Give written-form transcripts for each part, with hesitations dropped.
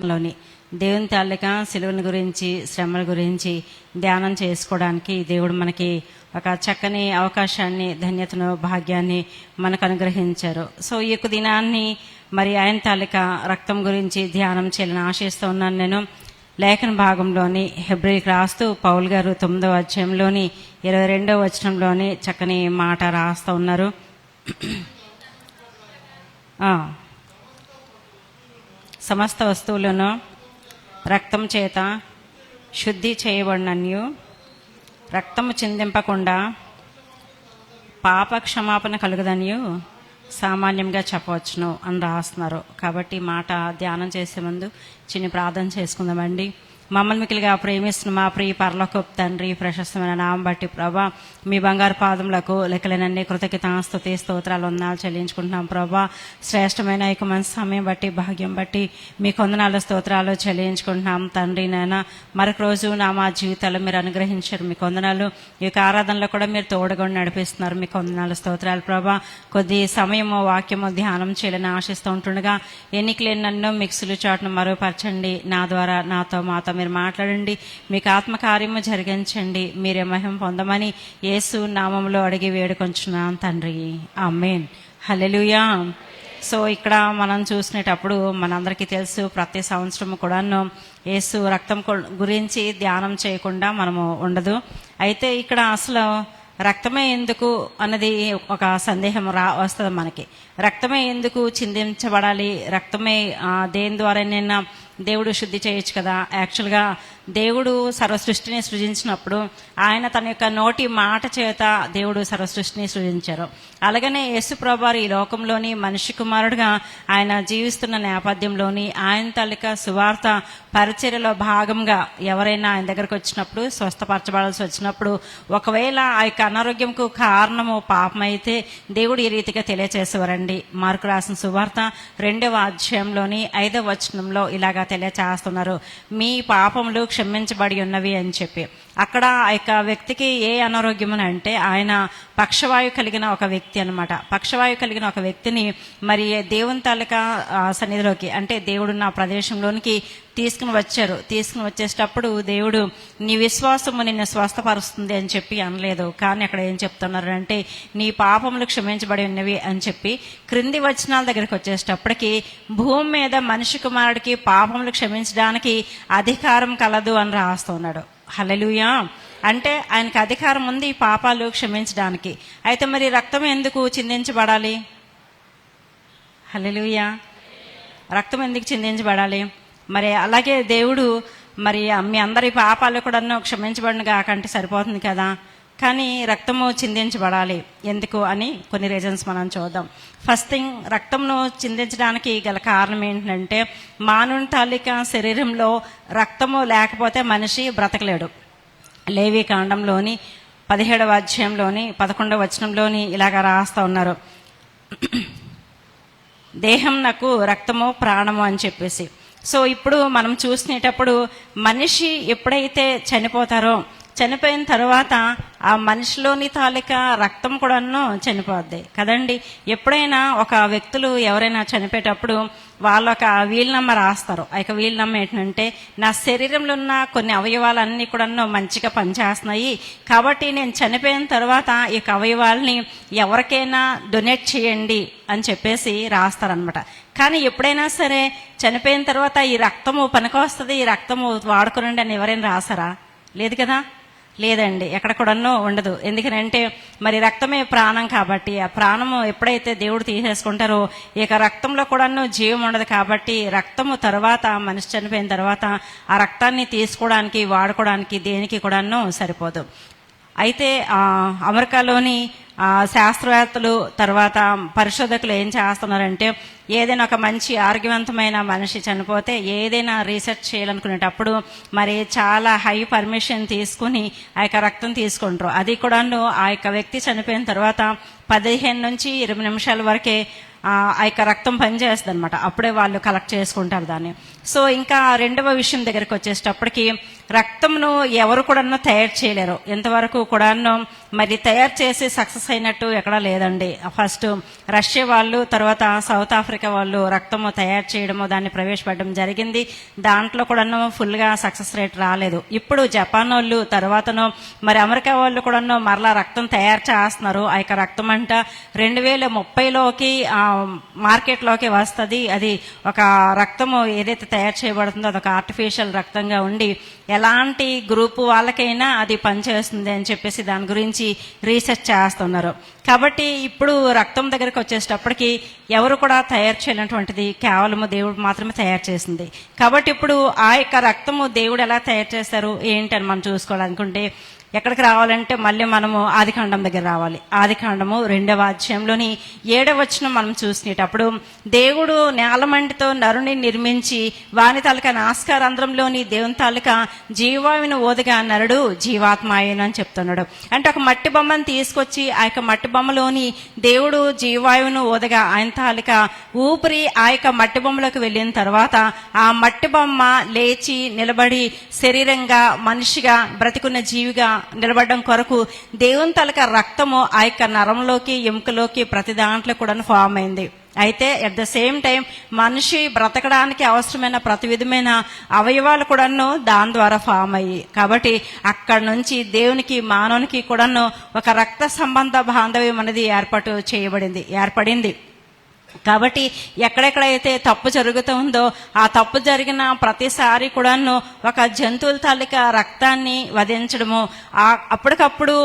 లోని దేవుని తాలూకా సిలువని గురించి, శ్రమల గురించి ధ్యానం చేసుకోవడానికి దేవుడు మనకి ఒక చక్కని అవకాశాన్ని, ధన్యతను, భాగ్యాన్ని మనకు అనుగ్రహించారు. సో ఈ యొక్క దినాన్ని మరి ఆయన తాలూకా రక్తం గురించి ధ్యానం చేయాలని ఆశిస్తూ ఉన్నాను. నేను లేఖన భాగంలోని హెబ్రీకి రాస్తూ పౌల్ గారు 9వ అధ్యాయంలోని 22వ వచనంలోని చక్కని మాట రాస్తూ ఉన్నారు. సమస్త వస్తువులను రక్తం చేత శుద్ధి చేయబడినన్యు రక్తము చిందింపకుండా పాప క్షమాపణ కలుగుదనియు సామాన్యంగా చెప్పవచ్చును అని రాస్తున్నారు. కాబట్టి మాట ధ్యానం చేసే ముందు చిన్న ప్రార్థన చేసుకుందామండి. మమ్మల్ని మికిలిగా ప్రేమిస్తున్న మా ప్రియ పరలోకపు తండ్రి, ప్రశస్తమైన నామం బట్టి ప్రభా, మీ బంగారు పాదములకు లెక్కలేనన్ని కృతజ్ఞతాస్తుతి స్తోత్రాలు వందనాలు చెల్లించుకుంటున్నాం ప్రభా. శ్రేష్టమైన ఈ మంచి సమయం బట్టి, భాగ్యం బట్టి మీకు వందనాలు స్తోత్రాలు చెల్లించుకుంటున్నాం తండ్రి. నాయన మరొక రోజు మా జీవితాల్లో మీరు అనుగ్రహించారు, మీకు వందనాలు. ఈ యొక్క ఆరాధనలో కూడా మీరు తోడుగా నడిపిస్తున్నారు, మీకు వందనాలు స్తోత్రాలు ప్రభా. కొద్ది సమయము వాక్యము ధ్యానం చేయాలని ఆశిస్తూ ఉంటుండగా ఎన్నికలేని నన్ను మిక్సులు చాటును మరోపరచండి. నా ద్వారా నాతో మాతో మీరు మాట్లాడండి, మీకు ఆత్మకార్యము జరిగించండి, మీరే మహిమ పొందమని యేసు నామములో అడిగి వేడుకొంచున్నాను తండ్రి, ఆమేన్. హల్లెలూయా. సో ఇక్కడ మనం చూసినప్పుడు మనందరికీ తెలుసు, ప్రతి సంవత్సరం కూడాను యేసు రక్తం గురించి ధ్యానం చేయకుండా మనము ఉండదు. అయితే ఇక్కడ అసలు రక్తమే ఎందుకు అన్నది ఒక సందేహం వస్తుంది మనకి. రక్తమే ఎందుకు చిందించబడాలి, రక్తమే దేని ద్వారానైనా దేవుడు శుద్ధి చేయొచ్చు కదా. యాక్చువల్గా దేవుడు సర్వసృష్టిని సృజించినప్పుడు ఆయన తన యొక్క నోటి మాట చేత దేవుడు సర్వసృష్టిని సృజించారు. అలాగనే యేసుప్రభువు ఈ లోకంలోని మనిషి కుమారుడుగా ఆయన జీవిస్తున్న నేపథ్యంలోని ఆయన తాలూకా సువార్త పరిచర్యలో భాగంగా ఎవరైనా ఆయన దగ్గరకు వచ్చినప్పుడు, స్వస్థపరచబడాల్సి వచ్చినప్పుడు, ఒకవేళ ఆ యొక్క అనారోగ్యంకు కారణము పాపమైతే దేవుడు ఈ రీతిగా తెలియచేసేవారండి. మార్కు రాసిన సువార్త 2వ అధ్యాయంలోని 5వ వచనంలో ఇలాగా తెలియచేస్తున్నారు, మీ పాపములు క్షమించబడి ఉన్నవి అని చెప్పి. అక్కడ ఆ యొక్క వ్యక్తికి ఏ అనారోగ్యం అని అంటే ఆయన పక్షవాయు కలిగిన ఒక వ్యక్తి అనమాట. పక్షవాయు కలిగిన ఒక వ్యక్తిని మరి దేవుని తాలూకా సన్నిధిలోకి, అంటే దేవుడున్న ప్రదేశంలోనికి తీసుకుని వచ్చారు. తీసుకుని వచ్చేటప్పుడు దేవుడు నీ విశ్వాసము నిన్ను స్వస్థపరుస్తుంది అని చెప్పి అనలేదు. కానీ అక్కడ ఏం చెప్తున్నారు అంటే నీ పాపములు క్షమించబడి ఉన్నవి అని చెప్పి క్రింది వచనాల దగ్గరికి వచ్చేటప్పటికి భూమి మీద మనిషి కుమారుడికి పాపములు క్షమించడానికి అధికారం కలదు అని రాస్తున్నాడు. హల్లెలూయా. అంటే ఆయనకి అధికారం ఉంది ఈ పాపాలు క్షమించడానికి. అయితే మరి రక్తం ఎందుకు చిందించబడాలి? హల్లెలూయా. రక్తం ఎందుకు చిందించబడాలి? మరి అలాగే దేవుడు మరి మీ అందరి పాపాలు కూడా క్షమించబడిన కాకంటే సరిపోతుంది కదా, కానీ రక్తము చిందించబడాలి ఎందుకు అని కొన్ని రీజన్స్ మనం చూద్దాం. ఫస్ట్ థింగ్, రక్తంను చిందించడానికి గల కారణం ఏంటంటే మానవుని తాలూకా శరీరంలో రక్తము లేకపోతే మనిషి బ్రతకలేడు. లేవి కాండంలోని 17వ అధ్యాయంలోని 11వ వచనంలోని ఇలాగ రాస్తా ఉన్నారు, దేహం నాకు రక్తము ప్రాణము అని చెప్పేసి. సో ఇప్పుడు మనం చూసినప్పుడు మనిషి ఎప్పుడైతే చనిపోతారో, చనిపోయిన తర్వాత ఆ మనిషిలోని తాలూకా రక్తం కూడాను చనిపోద్ది కదండి. ఎప్పుడైనా ఒక వ్యక్తులు ఎవరైనా చనిపోయేటప్పుడు వాళ్ళ ఒక వీలునామా రాస్తారు. ఆ యొక్క వీలునామా ఏంటంటే నా శరీరంలో ఉన్న కొన్ని అవయవాలన్నీ కూడాను మంచిగా పనిచేస్తున్నాయి కాబట్టి నేను చనిపోయిన తర్వాత ఈ యొక్క అవయవాల్ని ఎవరికైనా డొనేట్ చేయండి అని చెప్పేసి రాస్తారనమాట. కానీ ఎప్పుడైనా సరే చనిపోయిన తర్వాత ఈ రక్తము పనికొస్తుంది, ఈ రక్తము వాడుకోనండి అని ఎవరైనా రాసారా? లేదు కదా, లేదండి, ఎక్కడ కూడాను ఉండదు. ఎందుకనంటే మరి రక్తమే ప్రాణం కాబట్టి ఆ ప్రాణము ఎప్పుడైతే దేవుడు తీసేసుకుంటారో ఇక రక్తంలో కూడాను జీవం ఉండదు. కాబట్టి రక్తము తర్వాత మనిషి చనిపోయిన తర్వాత ఆ రక్తాన్ని తీసుకోవడానికి, వాడుకోవడానికి దేనికి కూడాను సరిపోదు. అయితే అమెరికాలోని శాస్త్రవేత్తలు తర్వాత పరిశోధకులు ఏం చేస్తున్నారంటే ఏదైనా ఒక మంచి ఆరోగ్యవంతమైన మనిషి చనిపోతే ఏదైనా రీసెర్చ్ చేయాలనుకునేటప్పుడు మరి చాలా హై పర్మిషన్ తీసుకుని ఆ యొక్క రక్తం తీసుకుంటారు. అది కూడాను ఆ యొక్క వ్యక్తి చనిపోయిన తర్వాత 15 నుంచి 20 నిమిషాల వరకే ఆ యొక్క రక్తం పనిచేస్తుంది అనమాట. అప్పుడే వాళ్ళు కలెక్ట్ చేసుకుంటారు దాన్ని. సో ఇంకా రెండవ విషయం దగ్గరికి వచ్చేటప్పటికి రక్తంను ఎవరు కూడా తయారు చేయలేరు. ఎంతవరకు కూడా మరి తయారు చేసి సక్సెస్ అయినట్టు ఎక్కడా లేదండి. ఫస్ట్ రష్యా వాళ్ళు, తర్వాత సౌత్ ఆఫ్రికా వాళ్ళు రక్తము తయారు చేయడము, దాన్ని ప్రవేశపెట్టడం జరిగింది. దాంట్లో కూడా ఫుల్గా సక్సెస్ రేట్ రాలేదు. ఇప్పుడు జపాన్ వాళ్ళు, తర్వాతను మరి అమెరికా వాళ్ళు కూడా మరలా రక్తం తయారు చేస్తున్నారు. ఆ యొక్క రక్తం అంట 2030లోకి మార్కెట్లోకి వస్తుంది. అది ఒక రక్తము ఏదైతే తయారు చేయబడుతుందో అదొక ఆర్టిఫిషియల్ రక్తంగా ఉండి ఎలాంటి గ్రూపు వాళ్ళకైనా అది పనిచేస్తుంది అని చెప్పేసి దాని గురించి రీసెర్చ్ చేస్తున్నారు. కాబట్టి ఇప్పుడు రక్తం దగ్గరికి వచ్చేటప్పటికి ఎవరు కూడా తయారు చేయనటువంటిది కేవలము దేవుడు మాత్రమే తయారు చేసింది. కాబట్టి ఇప్పుడు ఆ యొక్క రక్తము దేవుడు ఎలా తయారు చేస్తారు ఏంటి అని మనం చూసుకోవాలనుకుంటే ఎక్కడికి రావాలంటే మళ్ళీ మనము ఆదికాండం దగ్గర రావాలి. ఆదికాండము 2వ అధ్యాయంలోని 7వ వచనం మనం చూసినప్పుడు దేవుడు నేలమంటితో నరుని నిర్మించి వాని తాలూకా నాస్కారంధ్రంలోని దేవుని తాలూకా జీవాయువును ఓదగా నరుడు జీవాత్మ అయ్యను అని చెప్తున్నాడు. అంటే ఒక మట్టి బొమ్మను తీసుకొచ్చి ఆ యొక్క మట్టి బొమ్మలోని దేవుడు జీవాయువును ఓదగా ఆయన తాలూకా ఊపిరి ఆ యొక్క మట్టి బొమ్మలోకి వెళ్ళిన తర్వాత ఆ మట్టి బొమ్మ లేచి నిలబడి శరీరంగా మనిషిగా బ్రతికున్న జీవిగా నిలబడడం కొరకు దేవుని తాలూకా రక్తము ఆ యొక్క నరంలోకి ఎముకలోకి ప్రతి దాంట్లో కూడా ఫామ్ అయింది. అయితే అట్ ద సేమ్ టైం మనిషి బ్రతకడానికి అవసరమైన ప్రతి విధమైన అవయవాలు కూడాను దాని ద్వారా ఫామ్ అయ్యి, కాబట్టి అక్కడి నుంచి దేవునికి మానవునికి కూడాను ఒక రక్త సంబంధ బాంధవ్యం అనేది ఏర్పడింది. కాబట్టి ఎక్కడెక్కడైతే తప్పు జరుగుతుందో ఆ తప్పు జరిగిన ప్రతిసారి కూడాను ఒక జంతువుల తాలూకా రక్తాన్ని వధించడము, అప్పటికప్పుడు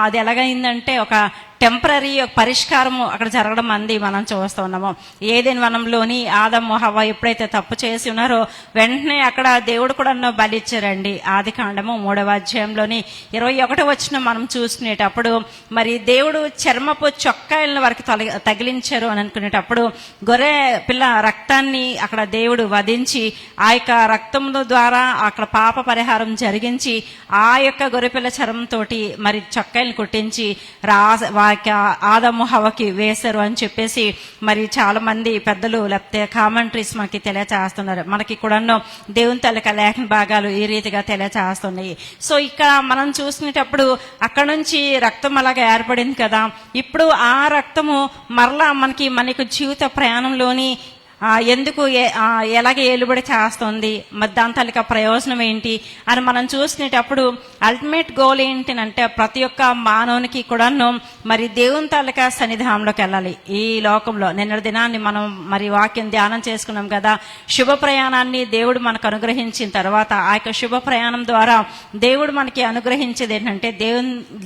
అది ఎలాగైందంటే ఒక టెంపరీ పరిష్కారము అక్కడ జరగడం అంది మనం చూస్తూ ఉన్నాము. ఏదైనా వనంలోని ఆదము హవ్వ ఎప్పుడైతే తప్పు చేసి ఉన్నారో వెంటనే అక్కడ దేవుడు కూడా బలిచ్చారండి. ఆదికాండము 3వ అధ్యాయంలోని 21వ వచనం మనం చూసుకునేటప్పుడు మరి దేవుడు చర్మపు చొక్కాయలను వారికి తగిలించారు అని అనుకునేటప్పుడు గొర్రె పిల్ల రక్తాన్ని అక్కడ దేవుడు వధించి ఆ యొక్క రక్తము ద్వారా అక్కడ పాప పరిహారం జరిగించి ఆ యొక్క గొర్రెపిల్ల చర్మంతో మరి చొక్కాయలను కుట్టించి ఆదము హవ్వకి వేశారు అని చెప్పేసి మరి చాలా మంది పెద్దలు లేకపోతే కామెంటరీస్ మనకి తెలియచేస్తున్నారు. మనకి కూడా దేవుని తాలూకా లేఖన భాగాలు ఈ రీతిగా తెలియచేస్తున్నాయి. సో ఇక్కడ మనం చూసినప్పుడు అక్కడ నుంచి రక్తం అలాగా ఏర్పడింది కదా. ఇప్పుడు ఆ రక్తము మరలా మనకి జీవిత ప్రయాణంలోని ఎందుకు ఎలాగే ఏలుబడి చేస్తుంది, మరి దాని తాలూకా ప్రయోజనం ఏంటి అని మనం చూసినప్పుడు అల్టిమేట్ గోల్ ఏంటంటే ప్రతి ఒక్క మానవునికి కూడాను మరి దేవుని తాలూకా సన్నిధానంలోకి వెళ్ళాలి. ఈ లోకంలో నిన్న దినాన్ని మనం మరి వాక్యం ధ్యానం చేసుకున్నాం కదా. శుభ ప్రయాణాన్ని దేవుడు మనకు అనుగ్రహించిన తర్వాత ఆ యొక్క శుభ ప్రయాణం ద్వారా దేవుడు మనకి అనుగ్రహించేది ఏంటంటే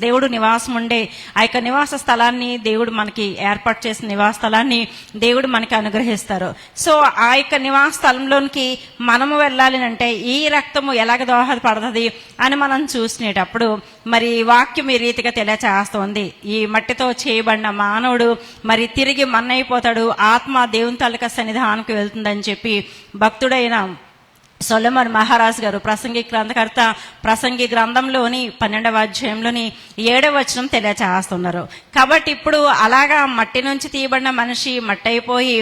దేవుడు నివాసం ఉండే ఆ యొక్క నివాస స్థలాన్ని దేవుడు మనకి ఏర్పాటు చేసిన నివాస స్థలాన్ని దేవుడు మనకి అనుగ్రహిస్తారు. సో ఆ యొక్క నివాస స్థలంలోనికి మనము వెళ్ళాలి అంటే ఈ రక్తము ఎలాగ దోహదపడుతుంది అని మనం చూసినప్పుడు మరి వాక్యం ఈ రీతిగా తెలియచేస్తోంది. ఈ మట్టితో చేయబడిన మానవుడు మరి తిరిగి మన్నైపోతాడు, ఆత్మ దేవుని తాలూకా సన్నిధానానికి వెళ్తుందని చెప్పి భక్తుడైన సొలొమోను మహారాజు గారు ప్రసంగి గ్రంథంలోని 12వ అధ్యాయంలోని 7వ వచనం తెలియచేస్తున్నారు. కాబట్టి ఇప్పుడు అలాగా మట్టి నుంచి తీయబడిన మనిషి మట్టి అయిపోయి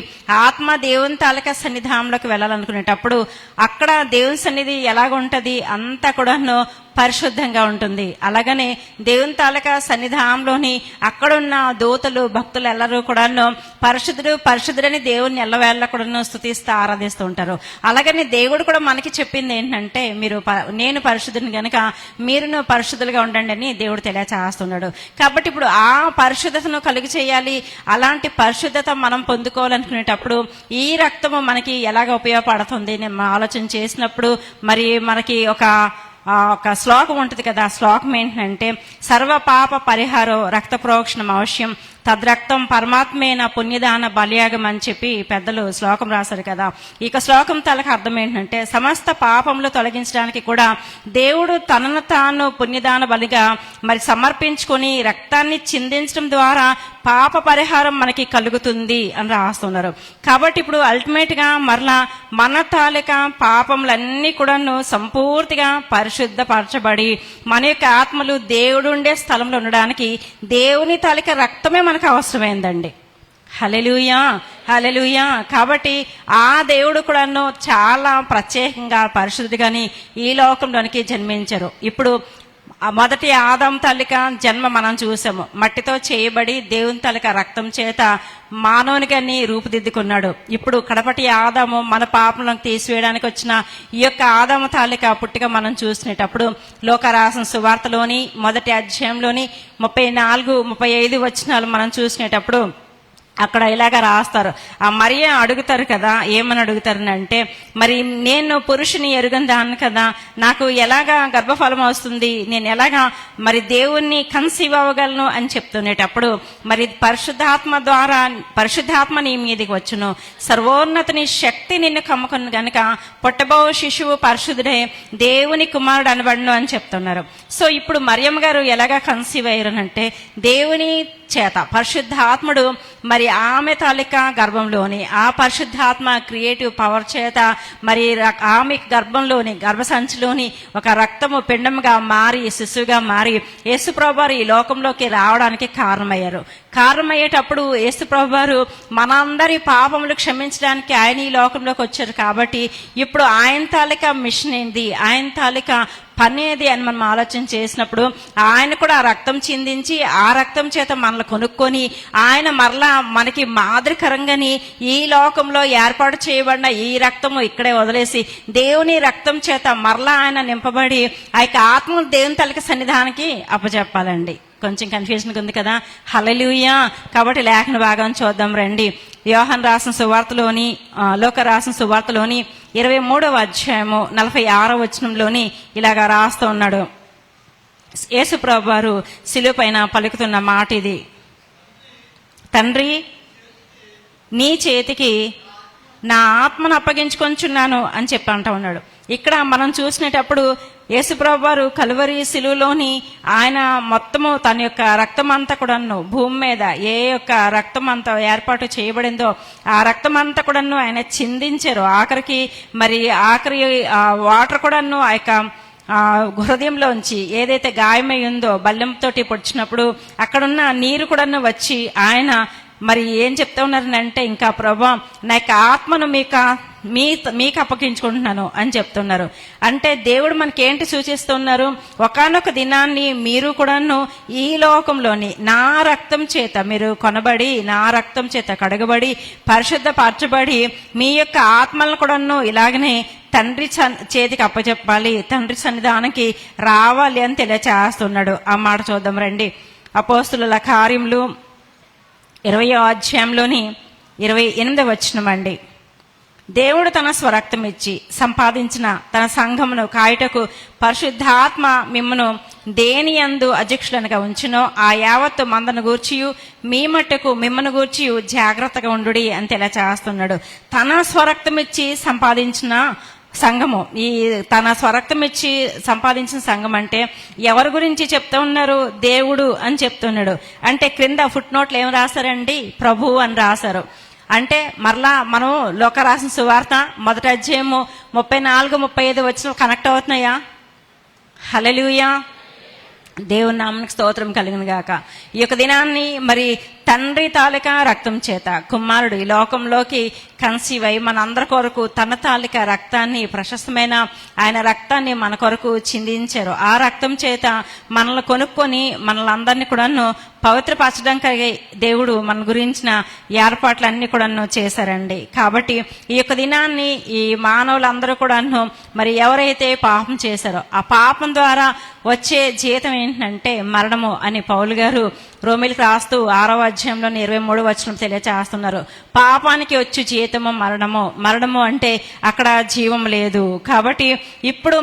ఆత్మ దేవుని తాలూకా సన్నిధానంలోకి వెళ్ళాలనుకునేటప్పుడు అక్కడ దేవుని సన్నిధి ఎలాగుంటది, అంతా కూడాను పరిశుద్ధంగా ఉంటుంది. అలాగనే దేవుని తాలూకా సన్నిధానంలోని అక్కడున్న దూతలు భక్తులు ಎಲ್ಲರೂ కూడాను పరిశుద్ధుడని దేవుని ఎల్లవేళ్ళ కూడాను స్తుతిస్తూ ఆరాధిస్తూ ఉంటారు. అలాగని దేవుడు కూడా మనకి చెప్పింది ఏంటంటే నేను పరిశుద్ధుని గనుక మీరును పరిశుద్ధులుగా ఉండండి అని దేవుడు తెలియచేస్తున్నాడు. కాబట్టి ఇప్పుడు ఆ పరిశుద్ధతను కలుగు చేయాలి. అలాంటి పరిశుద్ధత మనం పొందుకోవాలనుకునేటప్పుడు ఈ రక్తము మనకి ఎలాగ ఉపయోగపడుతుంది నేను ఆలోచన చేసినప్పుడు మరి మనకి ఒక శ్లోకం ఉంటుంది కదా. ఆ శ్లోకం ఏంటంటే సర్వ పాప పరిహారో రక్త ప్రోక్షణం అవశ్యం తద్రక్తం పరమాత్మేన పుణ్యదాన బలియాగం అని చెప్పి పెద్దలు శ్లోకం రాశారు కదా. ఇక శ్లోకం తలకు అర్థం ఏంటంటే సమస్త పాపములు తొలగించడానికి కూడా దేవుడు తనను తాను పుణ్యదాన బలిగా మరి సమర్పించుకొని రక్తాన్ని చిందించడం ద్వారా పాప పరిహారం మనకి కలుగుతుంది అని రాస్తున్నారు. కాబట్టి ఇప్పుడు అల్టిమేట్ గా మరలా మన తాలూకా పాపములన్నీ కూడాను సంపూర్తిగా పరిశుద్ధపరచబడి మన యొక్క ఆత్మలు దేవుడు ఉండే స్థలంలో ఉండడానికి దేవుని తాలూకా రక్తమే మనకు అవసరమైందండి. హల్లెలూయా, హల్లెలూయా. కాబట్టి ఆ దేవుడు కూడాను చాలా ప్రత్యేకంగా పరిశుద్ధుడిగాని ఈ లోకంలోనికి జన్మించారు. ఇప్పుడు ఆ మొదటి ఆదాం తాలూకా జన్మ మనం చూసాము. మట్టితో చేయబడి దేవుని తాలూకా రక్తం చేత మానవునిగాని రూపుదిద్దుకున్నాడు. ఇప్పుడు కడపటి ఆదాము మన పాపలను తీసివేయడానికి వచ్చిన ఈ యొక్క ఆదాము తాలూకా పుట్టిక మనం చూసినప్పుడు లోకరాసిన సువార్తలోని మొదటి అధ్యాయంలోని 34, 35 వచనాలు మనం చూసినప్పుడు అక్కడ ఇలాగ రాస్తారు. ఆ మరియ అడుగుతారు కదా, ఏమని అడుగుతారనంటే, మరి నేను పురుషుని ఎరుగని దాన్ని కదా, నాకు ఎలాగా గర్భఫలం వస్తుంది, నేను ఎలాగా మరి దేవుణ్ణి కన్సీవ్ అవ్వగలను అని చెప్తునేటప్పుడు, మరి పరిశుద్ధాత్మ నీ మీదకి వచ్చును, సర్వోన్నతిని శక్తి నిన్ను కమ్ముకుని గనుక పొట్టబో శిశువు పరిశుద్ధుడే, దేవుని కుమారుడు అనబడును అని చెప్తున్నారు. సో ఇప్పుడు మరియమ్మ గారు ఎలాగా కన్సీవ్ అయ్యారనంటే దేవుని చేత పరిశుద్ధాత్ముడు మరి ఆమె తాలూకా గర్భంలోని ఆ పరిశుద్ధాత్మ క్రియేటివ్ పవర్ చేత మరి ఆమె గర్భంలోని గర్భసంచిలోని ఒక రక్తము పిండముగా మారి శిశువుగా మారి యేసుప్రభువారు ఈ లోకంలోకి రావడానికి కారణమయ్యేటప్పుడు యేసుప్రభువారు మనందరి పాపములు క్షమించడానికి ఆయన ఈ లోకంలోకి వచ్చారు. కాబట్టి ఇప్పుడు ఆయన తాలూకా మిషన్ ఏంది, ఆయన తాలూకా పని ఏది అని మనం ఆలోచన చేసినప్పుడు ఆయన కూడా ఆ రక్తం చిందించి ఆ రక్తం చేత మనల్ని కొనుక్కొని ఆయన మరలా మనకి మాదిరికరంగాని ఈ లోకంలో ఏర్పాటు చేయబడిన ఈ రక్తము ఇక్కడే వదిలేసి దేవుని రక్తం చేత మరలా ఆయన నింపబడి ఆ యొక్క ఆత్మ దేవుని తలకి సన్నిధానానికి అప్పచెప్పాలండి. కొంచెం కన్ఫ్యూజన్ ఉంది కదా. హల్లెలూయా. కాబట్టి లేఖన భాగం చూద్దాం రండి. యోహాను రాసిన సువార్తలోని లోక రాసిన సువార్తలోని 23వ అధ్యాయము 46వ వచనంలోని ఇలాగా రాస్తూ ఉన్నాడు. యేసు ప్రభువారు శిలువ పైన పలుకుతున్న మాట ఇది, తండ్రి నీ చేతికి నా ఆత్మను అప్పగించుకొంచున్నాను అని చెప్పి అంటూ ఉన్నాడు. ఇక్కడ మనం చూసినప్పుడు యేసుప్రభువారు కలువరి శిలువలోని ఆయన మొత్తము తన యొక్క రక్తం అంతా కూడాను భూమి మీద ఏ యొక్క రక్తం అంతా ఏర్పాటు చేయబడిందో ఆ రక్తం అంతా కూడాను ఆయన చిందించారు. ఆఖరి వాటర్ కూడాను ఆ యొక్క హృదయంలోంచి ఏదైతే గాయమై ఉందో బల్లెంతోటి పొడిచినప్పుడు అక్కడున్న నీరు కూడాను వచ్చి ఆయన మరి ఏం చెప్తా ఉన్నారనంటే, ఇంకా ప్రభా నా యొక్క ఆత్మను మీకు అప్పగించుకుంటున్నాను అని చెప్తున్నారు. అంటే దేవుడు మనకేంటి సూచిస్తున్నారు, ఒకానొక దినాన్ని మీరు కూడాను ఈ లోకంలోని నా రక్తం చేత మీరు కొనబడి నా రక్తం చేత కడగబడి పరిశుద్ధపరచబడి మీ యొక్క ఆత్మలను కూడాను ఇలాగనే తండ్రి చేతికి అప్పచెప్పాలి, తండ్రి సన్నిధానానికి రావాలి అని తెలియచేస్తున్నాడు. ఆ మాట చూద్దాం రండి. అపోస్తుల కార్యములు 20వ అధ్యాయంలోని 28వ వచనం అండి. దేవుడు తన స్వరక్తం ఇచ్చి సంపాదించిన తన సంఘమును కాయుటకు పరిశుద్ధాత్మ మిమ్మను దేని యందు అధ్యక్షులనుగా ఉంచునో ఆ యావత్తు మందను గూర్చియు మీ మట్టుకు మిమ్మను గూర్చియు జాగ్రత్తగా ఉండుడి అని తెలియచేస్తున్నాడు. తన స్వరక్తం ఇచ్చి సంపాదించిన సంఘము, ఈ తన స్వరక్తం ఇచ్చి సంపాదించిన సంఘం అంటే ఎవరి గురించి చెప్తూ ఉన్నారు, దేవుడు అని చెప్తున్నాడు. అంటే క్రింద ఫుట్ నోట్లు ఏం రాశారండి, ప్రభు అని రాశారు. అంటే మరలా మనం లోక రాసిన సువార్త మొదటి అధ్యాయము 34, 35 వచ్చిన కనెక్ట్ అవుతున్నాయా? హల్లెలూయా. దేవుని నామమునకు స్తోత్రం కలిగిన గాక. ఈ యొక్క దినాన్ని మరి తండ్రి తాలూకా రక్తం చేత కుమారుడు ఈ లోకంలోకి కన్సీవ్ అయి మనందరి కొరకు తన తాలూకా రక్తాన్ని, ప్రశస్తమైన ఆయన రక్తాన్ని మన కొరకు చిందించారు. ఆ రక్తం చేత మనల్ని కొనుక్కొని మనల్ని కూడాను పవిత్రపరచడానికి దేవుడు మన గురించిన ఏర్పాట్లన్నీ కూడాను చేశారండి. కాబట్టి ఈ యొక్క దినాన్ని ఈ మానవులందరూ కూడాను మరి ఎవరైతే పాపం చేశారో ఆ పాపం ద్వారా వచ్చే జీతం ఏంటంటే మరణము అని పౌలు గారు రోమిలకు రాస్తూ 6వ అధ్యాయంలోని 23వ వచనం తెలియచేస్తున్నారు. పాపానికి వచ్చి జీతము మరణము అంటే అక్కడ జీవం లేదు. కాబట్టి ఇప్పుడు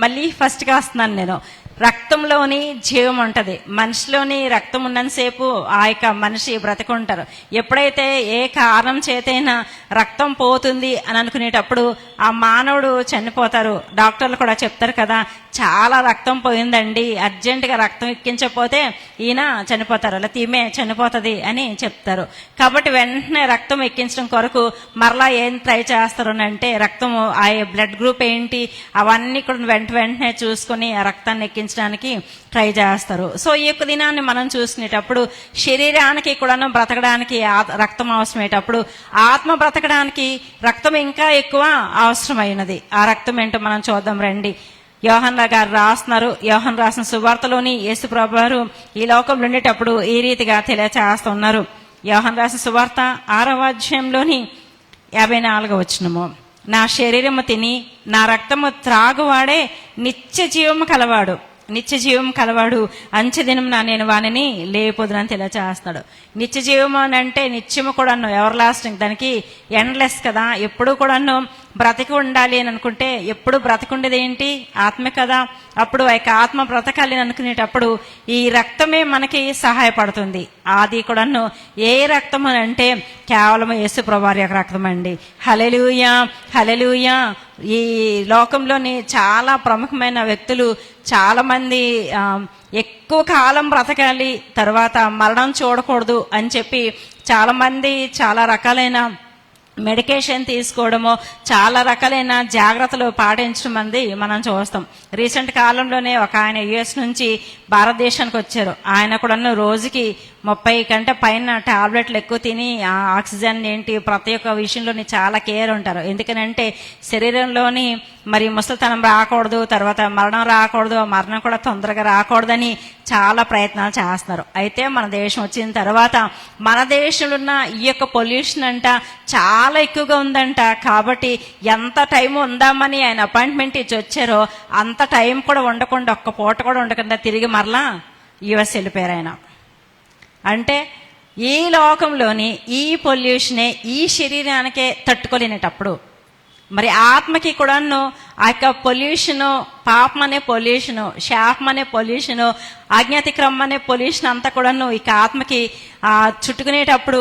మళ్ళీ ఫస్ట్గా వస్తున్నాను నేను. రక్తంలోని జీవం ఉంటుంది. మనిషిలోని రక్తం ఉన్నంతసేపు ఆ యొక్క మనిషి బ్రతికుంటారు. ఎప్పుడైతే ఏ కారణం చేతైనా రక్తం పోతుంది అని అనుకునేటప్పుడు ఆ మానవుడు చనిపోతారు. డాక్టర్లు కూడా చెప్తారు కదా, చాలా రక్తం పోయిందండి, అర్జెంటుగా రక్తం ఎక్కించకపోతే ఈయన చనిపోతారు, అలా ఈమె చనిపోతుంది అని చెప్తారు. కాబట్టి వెంటనే రక్తం ఎక్కించడం కొరకు మరలా ఏం ట్రై చేస్తారు అంటే రక్తం ఆ బ్లడ్ గ్రూప్ ఏంటి అవన్నీ కూడా వెంటనే చూసుకొని ఆ రక్తాన్ని ఎక్కించడం జీవించడానికి ట్రై చేస్తారు. సో ఈ యొక్క దినాన్ని మనం చూసుకునేటప్పుడు శరీరానికి కూడాను బ్రతకడానికి రక్తం అవసరమయ్యేటప్పుడు ఆత్మ బ్రతకడానికి రక్తం ఇంకా ఎక్కువ అవసరమైనది. ఆ రక్తం ఏంటో మనం చూద్దాం రండి. యోహన్ గారు రాస్తున్నారు. యోహన్ రాసిన సువార్తలోని యేసు ప్రభు వారు ఈ లోకంలో ఉండేటప్పుడు ఈ రీతిగా తెలియచేస్తున్నారు. యోహన్ రాసిన సువార్త 6వ అధ్యాయంలోని 54వ వచనము, నా శరీరము తిని నా రక్తము త్రాగువాడే నిత్య జీవము కలవాడు, నిత్య జీవం కలవాడు, అంచెదినమున నేను వానిని లేపొదునని తెలియచేస్తాడు. నిత్య జీవము అని అంటే నిత్యము కూడాను ఎవర్ లాస్టింగ్, దానికి ఎండ్లెస్ కదా. ఎప్పుడు కూడాను బ్రతికి ఉండాలి అని అనుకుంటే ఎప్పుడు బ్రతికుండేది ఏంటి? ఆత్మ కదా. అప్పుడు ఆ యొక్క ఆత్మ బ్రతకాలి అని అనుకునేటప్పుడు ఈ రక్తమే మనకి సహాయపడుతుంది. అది కూడాను ఏ రక్తం అని అంటే కేవలం యేసు ప్రభువారి యొక్క రక్తం అండి. హల్లెలూయా, హల్లెలూయా. ఈ లోకంలోని చాలా ప్రముఖమైన వ్యక్తులు చాలా మంది ఎక్కువ కాలం బ్రతకాలి, తర్వాత మరణం చూడకూడదు అని చెప్పి చాలా మంది చాలా రకాలైన మెడికేషన్ తీసుకోవడము, చాలా రకాలైన జాగ్రత్తలు పాటించడం మంది మనం చూస్తాం. రీసెంట్ కాలంలోనే ఒక ఆయన యుఎస్ నుంచి భారతదేశానికి వచ్చారు. ఆయన కూడా రోజుకి 30 కంటే పైన టాబ్లెట్లు ఎక్కువ తిని ఆక్సిజన్ ఏంటి ప్రతి ఒక్క విషయంలోని చాలా కేర్ ఉంటారు. ఎందుకనంటే శరీరంలోని మరి ముసలితనం రాకూడదు, తర్వాత మరణం రాకూడదు, మరణం కూడా తొందరగా రాకూడదని చాలా ప్రయత్నాలు చేస్తున్నారు. అయితే మన దేశం వచ్చిన తర్వాత మన దేశంలో ఉన్న ఈ యొక్క పొల్యూషన్ అంట చాలా ఎక్కువగా ఉందంట. కాబట్టి ఎంత టైం ఉందామని ఆయన అపాయింట్మెంట్ ఇచ్చి వచ్చారో అంత టైం కూడా ఉండకుండా, ఒక్క పూట కూడా ఉండకుండా తిరిగి మరలా యుఎస్ వెళ్ళిపోయారు ఆయన. అంటే ఈ లోకంలోని ఈ పొల్యూషనే ఈ శరీరానికే తట్టుకోలేనటప్పుడు మరి ఆత్మకి కూడాను ఆ యొక్క పొల్యూషను, పాపం అనే పొల్యూషను, శాపం అనే పొల్యూషను, ఆజ్ఞాతిక్రమం అనే పొల్యూషన్ అంతా కూడాను ఇక ఆత్మకి చుట్టుకునేటప్పుడు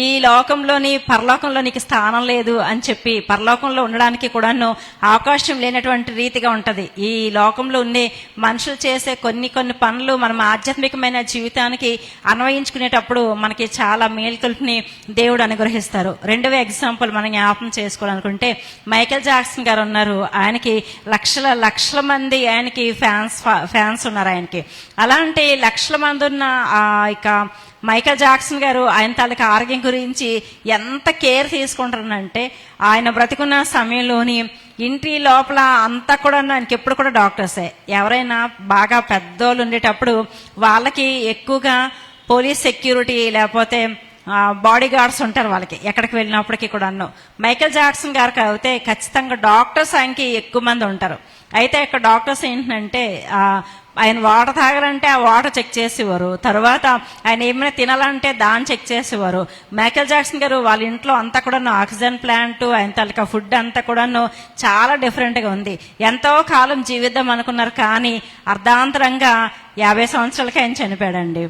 ఈ లోకంలోని పరలోకంలో నీకు స్థానం లేదు అని చెప్పి పరలోకంలో ఉండడానికి కూడాను అవకాశం లేనటువంటి రీతిగా ఉంటది. ఈ లోకంలో ఉండే మనుషులు చేసే కొన్ని కొన్ని పనులు మనం ఆధ్యాత్మికమైన జీవితానికి అన్వయించుకునేటప్పుడు మనకి చాలా మేల్కొల్పుని దేవుడు అనుగ్రహిస్తారు. రెండవ ఎగ్జాంపుల్ మనం జ్ఞాపకం చేసుకోవాలనుకుంటే మైకేల్ జాక్సన్ గారు ఉన్నారు. ఆయనకి లక్షల లక్షల మంది ఆయనకి ఫ్యాన్స్ ఉన్నారు ఆయనకి. అలాంటి లక్షల మంది ఉన్న ఇక మైకేల్ జాక్సన్ గారు ఆయన తాలూకా ఆరోగ్యం గురించి ఎంత కేర్ తీసుకుంటారనంటే ఆయన బ్రతికున్న సమయంలోని ఇంటి లోపల అంతా కూడా ఆయనకి ఎప్పుడు కూడా డాక్టర్సే. ఎవరైనా బాగా పెద్దోళ్ళు ఉండేటప్పుడు వాళ్ళకి ఎక్కువగా పోలీస్ సెక్యూరిటీ లేకపోతే బాడీ గార్డ్స్ ఉంటారు వాళ్ళకి ఎక్కడికి వెళ్ళినప్పటికీ కూడా. మైకేల్ జాక్సన్ గారికి అయితే ఖచ్చితంగా డాక్టర్స్ ఆయనకి ఎక్కువ మంది ఉంటారు. అయితే ఇక్కడ డాక్టర్స్ ఏంటంటే ఆయన వాటర్ తాగాలంటే ఆ వాటర్ చెక్ చేసేవారు, తర్వాత ఆయన ఏమైనా తినాలంటే దాన్ని చెక్ చేసేవారు. మైకేల్ జాక్సన్ గారు వాళ్ళ ఇంట్లో అంతా కూడాను ఆక్సిజన్ ప్లాంట్, ఆయన తాలూకా ఫుడ్ అంతా కూడాను చాలా డిఫరెంట్గా ఉంది. ఎంతో కాలం జీవిద్దాం అనుకున్నారు, కానీ అర్ధాంతరంగా 50 సంవత్సరాలకి ఆయన చనిపోయాడండి.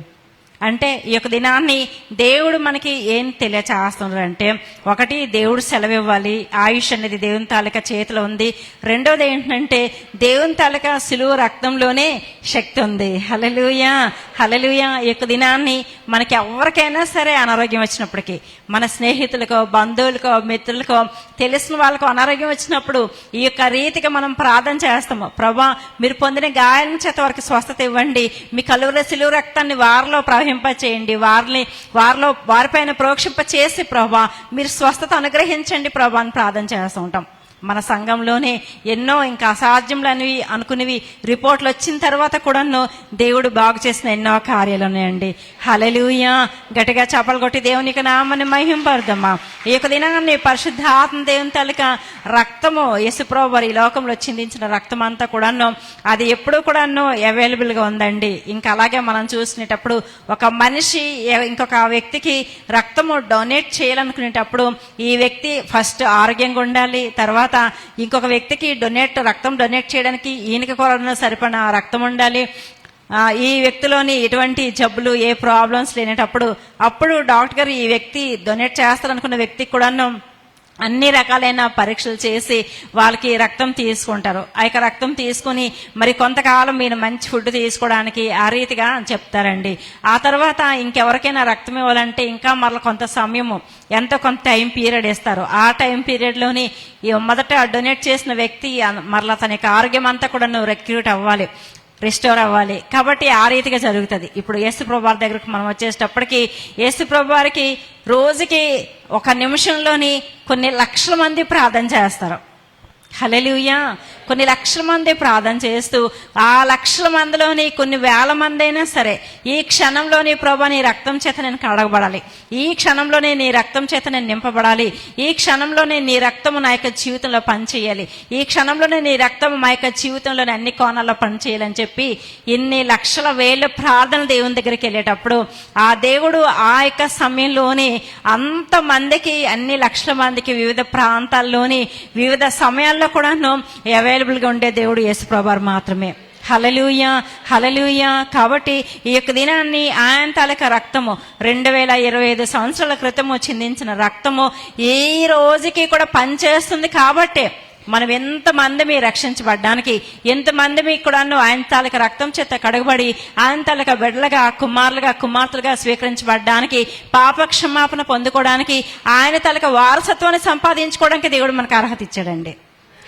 అంటే ఈ యొక్క దినాన్ని దేవుడు మనకి ఏం తెలియచేస్తున్నారు అంటే, ఒకటి దేవుడు సెలవు ఇవ్వాలి, ఆయుష్ అనేది దేవుని తాలూకా చేతిలో ఉంది. రెండోది ఏంటంటే దేవుని తాలూకా సిలువ రక్తంలోనే శక్తి ఉంది. హల్లెలూయా, హల్లెలూయా. ఈ యొక్క దినాన్ని మనకి ఎవరికైనా సరే అనారోగ్యం వచ్చినప్పటికీ, మన స్నేహితులకో, బంధువులకో, మిత్రులకో, తెలిసిన వాళ్ళకో అనారోగ్యం వచ్చినప్పుడు ఈ యొక్క రీతిగా మనం ప్రార్థన చేస్తాము. ప్రభా, మీరు పొందిన గాయం చేత వారికి స్వస్థత ఇవ్వండి, మీ కలువరి సిలువ రక్తాన్ని వారిలో ప్రవహింపచేయండి, వారిపైన ప్రోక్షింప చేసి ప్రభా మీరు స్వస్థత అనుగ్రహించండి ప్రభా అని ప్రార్థన చేస్తూ ఉంటాం. మన సంఘంలోనే ఎన్నో ఇంకా అసాధ్యములనివి అనుకునేవి రిపోర్ట్లు వచ్చిన తర్వాత కూడాను దేవుడు బాగు చేసిన ఎన్నో కార్యాలు ఉన్నాయండి. హల్లెలూయా. గట్టిగా చప్పలు కొట్టి దేవునికి నామని మహింపరుదమ్మా. ఈ యొక్క దినాన్ని పరిశుద్ధాత్మ దేవుని తాలూకా రక్తము యేసుప్రభువు వారి ఈ లోకంలో చిందించిన రక్తం అంతా కూడాను అది ఎప్పుడూ కూడాను అవైలబుల్గా ఉందండి. ఇంకా అలాగే మనం చూసినప్పుడు ఒక మనిషి ఇంకొక వ్యక్తికి రక్తము డొనేట్ చేయాలనుకునేటప్పుడు ఈ వ్యక్తి ఫస్ట్ ఆరోగ్యంగా ఉండాలి, తర్వాత ఇంకొక వ్యక్తికి రక్తం డొనేట్ చేయడానికి ఈయనకి కూడా సరిపడిన రక్తం ఉండాలి. ఈ వ్యక్తిలోని ఎటువంటి జబ్బులు, ఏ ప్రాబ్లమ్స్ లేనప్పుడు అప్పుడు డాక్టర్ గారు ఈ వ్యక్తి డొనేట్ చేస్తారనుకున్న వ్యక్తికి కూడాను అన్ని రకాలైన పరీక్షలు చేసి వాళ్ళకి రక్తం తీసుకుంటారు. ఆ యొక్క రక్తం తీసుకుని మరి కొంతకాలం మీరు మంచి ఫుడ్ తీసుకోవడానికి ఆ రీతిగా చెప్తారండి. ఆ తర్వాత ఇంకెవరికైనా రక్తం ఇవ్వాలంటే ఇంకా మరలా కొంత సమయము, ఎంతో కొంత టైం పీరియడ్ ఇస్తారు. ఆ టైం పీరియడ్లోని మొదట డొనేట్ చేసిన వ్యక్తి మరలా తన యొక్క ఆరోగ్యం అంతా కూడా రిక్రూట్ అవ్వాలి. రిస్టోర్ అవ్వాలి. కాబట్టి ఆ రీతిగా జరుగుతుంది. ఇప్పుడు యేసుప్రభు వారి దగ్గరకు మనం వచ్చేటప్పటికి యేసుప్రభు వారికి రోజుకి 1 నిమిషంలోని కొన్ని లక్షల మంది ప్రార్థన చేస్తారు. హల్లెలూయా. కొన్ని లక్షల మంది ప్రార్థన చేస్తూ ఆ లక్షల మందిలోని కొన్ని వేల మంది అయినా సరే ఈ క్షణంలోని ప్రభా నీ రక్తం చేత నేను కడగబడాలి, ఈ క్షణంలోనే నీ రక్తం చేత నేను నింపబడాలి, ఈ క్షణంలోనే నీ రక్తము నా యొక్క జీవితంలో పనిచేయాలి, ఈ క్షణంలోనే నీ రక్తము మా యొక్క జీవితంలోని అన్ని కోణాల్లో పనిచేయాలని చెప్పి ఇన్ని లక్షల వేల ప్రార్థనలు దేవుని దగ్గరికి వెళ్ళేటప్పుడు ఆ దేవుడు ఆ యొక్క సమయంలోనే అంతమందికి, అన్ని లక్షల మందికి వివిధ ప్రాంతాల్లోని వివిధ సమయాల్లో కూడాను అవైలబుల్గా ఉండే దేవుడు యేసుప్రభు వారు మాత్రమే. హల్లెలూయా, హల్లెలూయా. కాబట్టి ఈ యొక్క దినాన్ని ఆయన తాలూకా రక్తము 2025 సంవత్సరాల క్రితము చిందించిన రక్తము ఈ రోజుకి కూడా పనిచేస్తుంది. కాబట్టే మనం ఎంతమంది రక్షించబడ్డానికి, ఎంతమంది కూడాను ఆయన తాలూకా రక్తం చేత కడగబడి ఆయన తాలూకా బిడ్డలుగా, కుమారులుగా, కుమార్తెలుగా స్వీకరించబడ్డానికి, పాప క్షమాపణ పొందుకోవడానికి, ఆయన తాలూకా వారసత్వాన్ని సంపాదించుకోవడానికి దేవుడు మనకు అర్హత ఇచ్చాడండి.